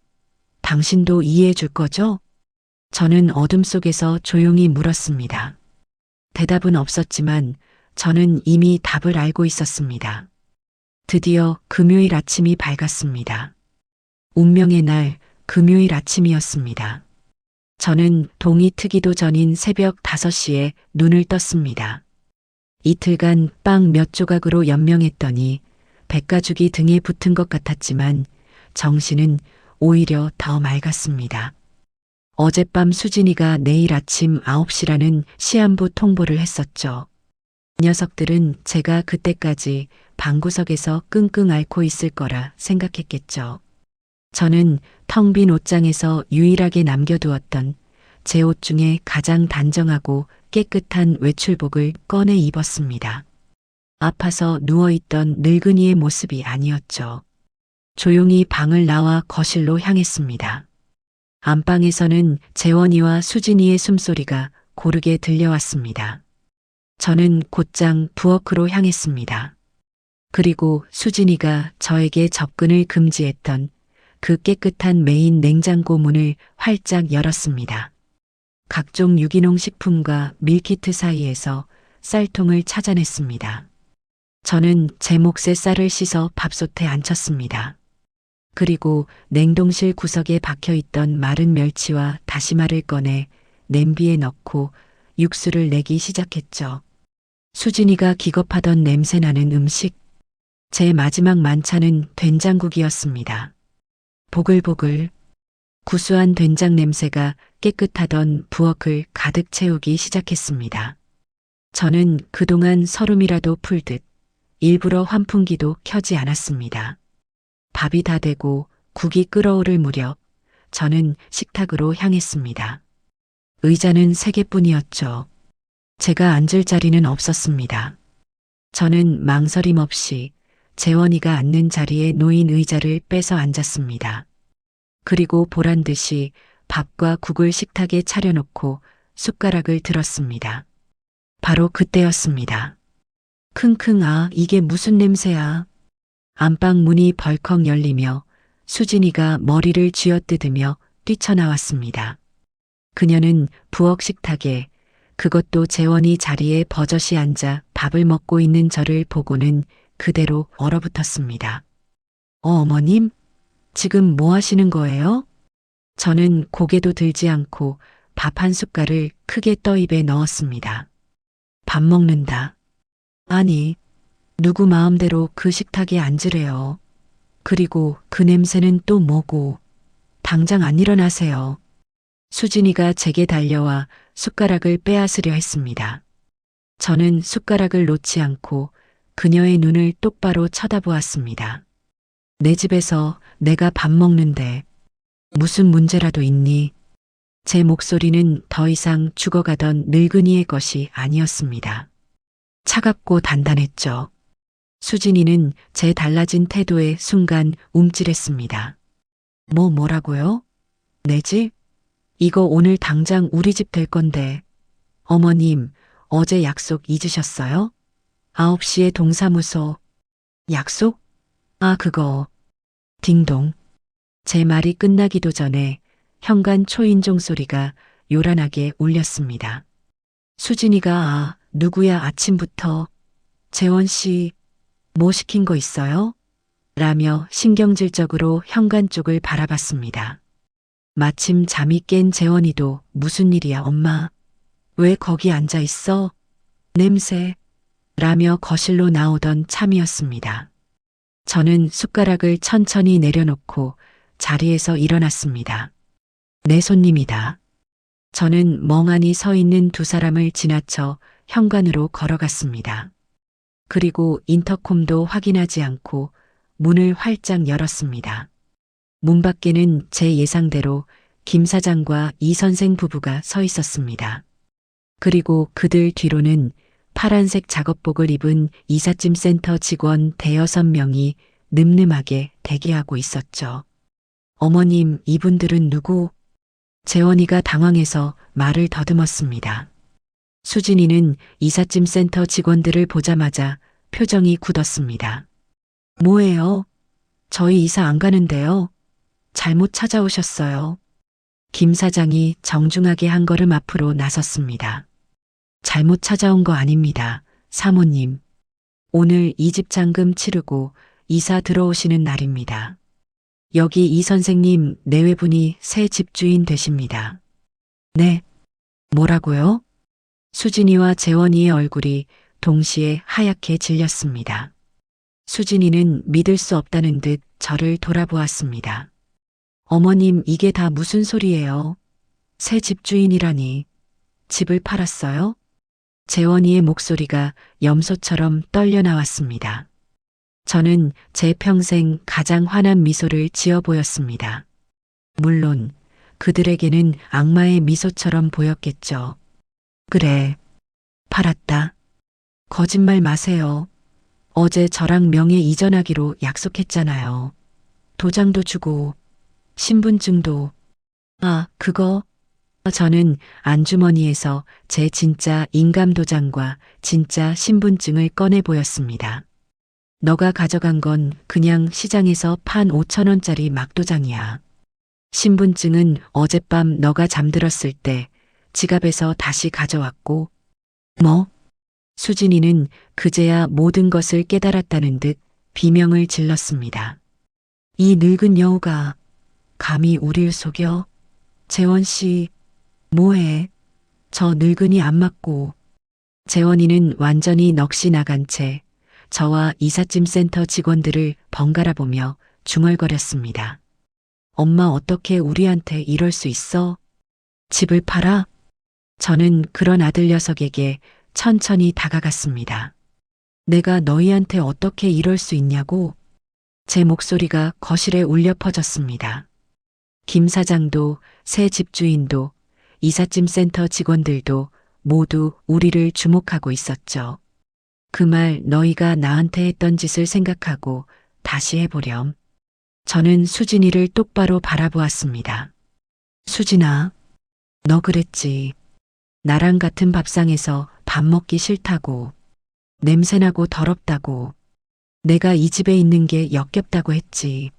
당신도 이해해 줄 거죠? 저는 어둠 속에서 조용히 물었습니다. 대답은 없었지만 저는 이미 답을 알고 있었습니다. 드디어 금요일 아침이 밝았습니다. 운명의 날 금요일 아침이었습니다. 저는 동이 트기도 전인 새벽 5시에 눈을 떴습니다. 이틀간 빵 몇 조각으로 연명했더니 백가죽이 등에 붙은 것 같았지만 정신은 오히려 더 맑았습니다. 어젯밤 수진이가 내일 아침 9시라는 시한부 통보를 했었죠. 녀석들은 제가 그때까지 방구석에서 끙끙 앓고 있을 거라 생각했겠죠. 저는 텅 빈 옷장에서 유일하게 남겨두었던 제 옷 중에 가장 단정하고 깨끗한 외출복을 꺼내 입었습니다. 아파서 누워있던 늙은이의 모습이 아니었죠. 조용히 방을 나와 거실로 향했습니다. 안방에서는 재원이와 수진이의 숨소리가 고르게 들려왔습니다. 저는 곧장 부엌으로 향했습니다. 그리고 수진이가 저에게 접근을 금지했던 그 깨끗한 메인 냉장고 문을 활짝 열었습니다. 각종 유기농 식품과 밀키트 사이에서 쌀통을 찾아냈습니다. 저는 제 몫의 쌀을 씻어 밥솥에 앉혔습니다. 그리고 냉동실 구석에 박혀있던 마른 멸치와 다시마를 꺼내 냄비에 넣고 육수를 내기 시작했죠. 수진이가 기겁하던 냄새나는 음식. 제 마지막 만찬은 된장국이었습니다. 보글보글 구수한 된장 냄새가 깨끗하던 부엌을 가득 채우기 시작했습니다. 저는 그동안 서름이라도 풀듯 일부러 환풍기도 켜지 않았습니다. 밥이 다 되고 국이 끓어오를 무렵 저는 식탁으로 향했습니다. 의자는 3개뿐이었죠. 제가 앉을 자리는 없었습니다. 저는 망설임 없이 재원이가 앉는 자리에 놓인 의자를 빼서 앉았습니다. 그리고 보란 듯이 밥과 국을 식탁에 차려놓고 숟가락을 들었습니다. 바로 그때였습니다. 킁킁, 아, 이게 무슨 냄새야. 안방 문이 벌컥 열리며 수진이가 머리를 쥐어뜯으며 뛰쳐나왔습니다. 그녀는 부엌 식탁에, 그것도 재원이 자리에 버젓이 앉아 밥을 먹고 있는 저를 보고는 그대로 얼어붙었습니다. 어머님? 지금 뭐 하시는 거예요? 저는 고개도 들지 않고 밥 한 숟갈을 크게 떠 입에 넣었습니다. 밥 먹는다. 아니, 누구 마음대로 그 식탁에 앉으래요. 그리고 그 냄새는 또 뭐고. 당장 안 일어나세요. 수진이가 제게 달려와 숟가락을 빼앗으려 했습니다. 저는 숟가락을 놓지 않고 그녀의 눈을 똑바로 쳐다보았습니다. 내 집에서 내가 밥 먹는데 무슨 문제라도 있니? 제 목소리는 더 이상 죽어가던 늙은이의 것이 아니었습니다. 차갑고 단단했죠. 수진이는 제 달라진 태도에 순간 움찔했습니다. 뭐라고요? 내 집? 이거 오늘 당장 우리 집 될 건데. 어머님, 어제 약속 잊으셨어요? 9시에 동사무소. 약속? 아, 그거. 딩동. 제 말이 끝나기도 전에 현관 초인종 소리가 요란하게 울렸습니다. 수진이가 아, 누구야 아침부터. 재원 씨, 뭐 시킨 거 있어요? 라며 신경질적으로 현관 쪽을 바라봤습니다. 마침 잠이 깬 재원이도 무슨 일이야 엄마? 왜 거기 앉아 있어? 냄새. 라며 거실로 나오던 참이었습니다. 저는 숟가락을 천천히 내려놓고 자리에서 일어났습니다. 내 손님이다. 저는 멍하니 서 있는 두 사람을 지나쳐 현관으로 걸어갔습니다. 그리고 인터콤도 확인하지 않고 문을 활짝 열었습니다. 문 밖에는 제 예상대로 김 사장과 이 선생 부부가 서 있었습니다. 그리고 그들 뒤로는 파란색 작업복을 입은 이삿짐 센터 직원 대여섯 명이 늠름하게 대기하고 있었죠. 어머님, 이분들은 누구? 재원이가 당황해서 말을 더듬었습니다. 수진이는 이삿짐 센터 직원들을 보자마자 표정이 굳었습니다. 뭐예요? 저희 이사 안 가는데요. 잘못 찾아오셨어요. 김 사장이 정중하게 한 걸음 앞으로 나섰습니다. 잘못 찾아온 거 아닙니다. 사모님. 오늘 이 집 잔금 치르고 이사 들어오시는 날입니다. 여기 이 선생님 내외분이 새 집주인 되십니다. 네. 뭐라고요? 수진이와 재원이의 얼굴이 동시에 하얗게 질렸습니다. 수진이는 믿을 수 없다는 듯 저를 돌아보았습니다. 어머님, 이게 다 무슨 소리예요? 새 집주인이라니. 집을 팔았어요? 재원이의 목소리가 염소처럼 떨려 나왔습니다. 저는 제 평생 가장 환한 미소를 지어 보였습니다. 물론 그들에게는 악마의 미소처럼 보였겠죠. 그래, 팔았다. 거짓말 마세요. 어제 저랑 명예 이전하기로 약속했잖아요. 도장도 주고 신분증도. 아, 그거. 저는 안주머니에서 제 진짜 인감도장과 진짜 신분증을 꺼내 보였습니다. 너가 가져간 건 그냥 시장에서 판 5,000원짜리 막도장이야. 신분증은 어젯밤 너가 잠들었을 때 지갑에서 다시 가져왔고. 뭐? 수진이는 그제야 모든 것을 깨달았다는 듯 비명을 질렀습니다. 이 늙은 여우가 감히 우릴 속여? 재원 씨, 뭐해? 저 늙은이 안 맞고. 재원이는 완전히 넋이 나간 채 저와 이삿짐 센터 직원들을 번갈아 보며 중얼거렸습니다. 엄마, 어떻게 우리한테 이럴 수 있어? 집을 팔아? 저는 그런 아들 녀석에게 천천히 다가갔습니다. 내가 너희한테 어떻게 이럴 수 있냐고? 제 목소리가 거실에 울려 퍼졌습니다. 김 사장도 새 집주인도 이삿짐 센터 직원들도 모두 우리를 주목하고 있었죠. 그 말 너희가 나한테 했던 짓을 생각하고 다시 해보렴. 저는 수진이를 똑바로 바라보았습니다. 수진아, 너 그랬지. 나랑 같은 밥상에서 밥 먹기 싫다고. 냄새나고 더럽다고. 내가 이 집에 있는 게 역겹다고 했지.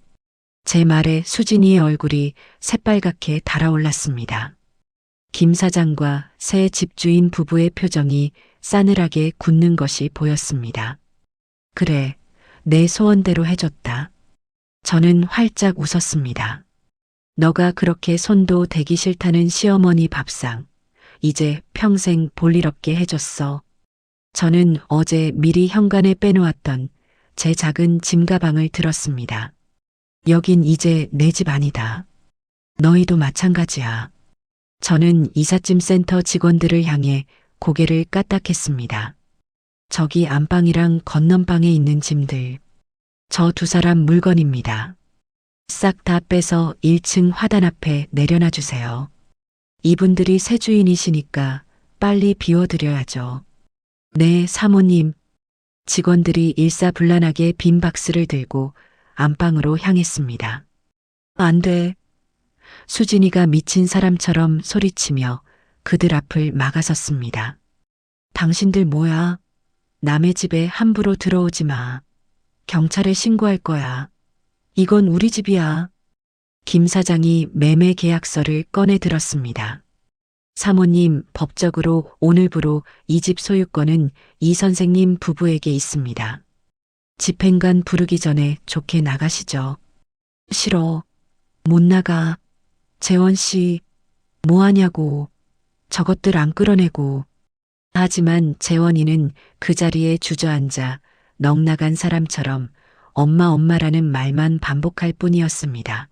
제 말에 수진이의 얼굴이 새빨갛게 달아올랐습니다. 김 사장과 새 집주인 부부의 표정이 싸늘하게 굳는 것이 보였습니다. 그래, 내 소원대로 해줬다. 저는 활짝 웃었습니다. 너가 그렇게 손도 대기 싫다는 시어머니 밥상, 이제 평생 볼일 없게 해줬어. 저는 어제 미리 현관에 빼놓았던 제 작은 짐가방을 들었습니다. 여긴 이제 내 집 아니다. 너희도 마찬가지야. 저는 이삿짐 센터 직원들을 향해 고개를 까딱했습니다. 저기 안방이랑 건넌방에 있는 짐들. 저 두 사람 물건입니다. 싹 다 빼서 1층 화단 앞에 내려놔 주세요. 이분들이 새 주인이시니까 빨리 비워드려야죠. 네, 사모님. 직원들이 일사불란하게 빈 박스를 들고 안방으로 향했습니다. 안 돼. 수진이가 미친 사람처럼 소리치며 그들 앞을 막아섰습니다. 당신들 뭐야? 남의 집에 함부로 들어오지 마. 경찰에 신고할 거야. 이건 우리 집이야. 김 사장이 매매 계약서를 꺼내 들었습니다. 사모님, 법적으로 오늘부로 이 집 소유권은 이 선생님 부부에게 있습니다. 집행관 부르기 전에 좋게 나가시죠. 싫어. 못 나가. 재원 씨, 뭐 하냐고. 저것들 안 끌어내고. 하지만 재원이는 그 자리에 주저앉아 넋나간 사람처럼 엄마라는 말만 반복할 뿐이었습니다.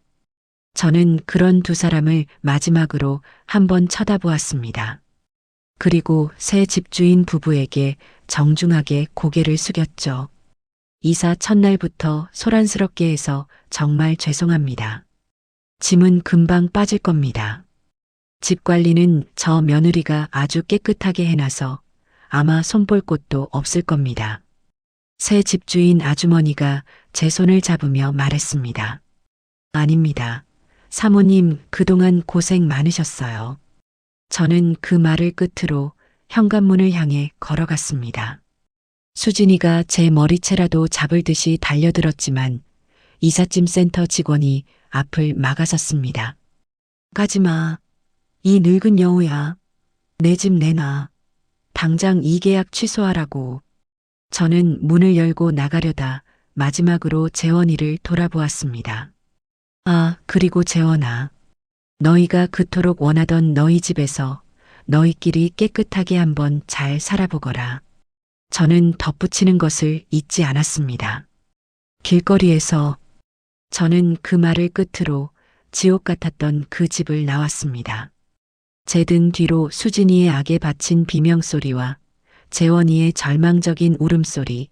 저는 그런 두 사람을 마지막으로 한번 쳐다보았습니다. 그리고 새 집주인 부부에게 정중하게 고개를 숙였죠. 이사 첫날부터 소란스럽게 해서 정말 죄송합니다. 짐은 금방 빠질 겁니다. 집 관리는 저 며느리가 아주 깨끗하게 해놔서 아마 손볼 곳도 없을 겁니다. 새 집주인 아주머니가 제 손을 잡으며 말했습니다. 아닙니다. 사모님 그동안 고생 많으셨어요. 저는 그 말을 끝으로 현관문을 향해 걸어갔습니다. 수진이가 제 머리채라도 잡을 듯이 달려들었지만 이삿짐 센터 직원이 앞을 막아섰습니다. 가지마. 이 늙은 여우야. 내 집 내놔. 당장 이 계약 취소하라고. 저는 문을 열고 나가려다 마지막으로 재원이를 돌아보았습니다. 아, 그리고 재원아. 너희가 그토록 원하던 너희 집에서 너희끼리 깨끗하게 한번 잘 살아보거라. 저는 덧붙이는 것을 잊지 않았습니다. 길거리에서 저는 그 말을 끝으로 지옥 같았던 그 집을 나왔습니다. 제 등 뒤로 수진이의 악에 바친 비명소리와 재원이의 절망적인 울음소리,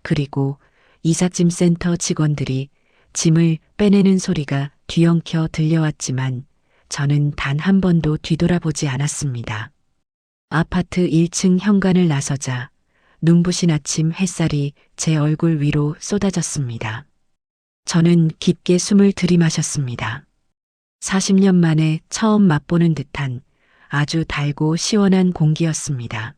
그리고 이삿짐 센터 직원들이 짐을 빼내는 소리가 뒤엉켜 들려왔지만 저는 단 한 번도 뒤돌아보지 않았습니다. 아파트 1층 현관을 나서자 눈부신 아침 햇살이 제 얼굴 위로 쏟아졌습니다. 저는 깊게 숨을 들이마셨습니다. 40년 만에 처음 맛보는 듯한 아주 달고 시원한 공기였습니다.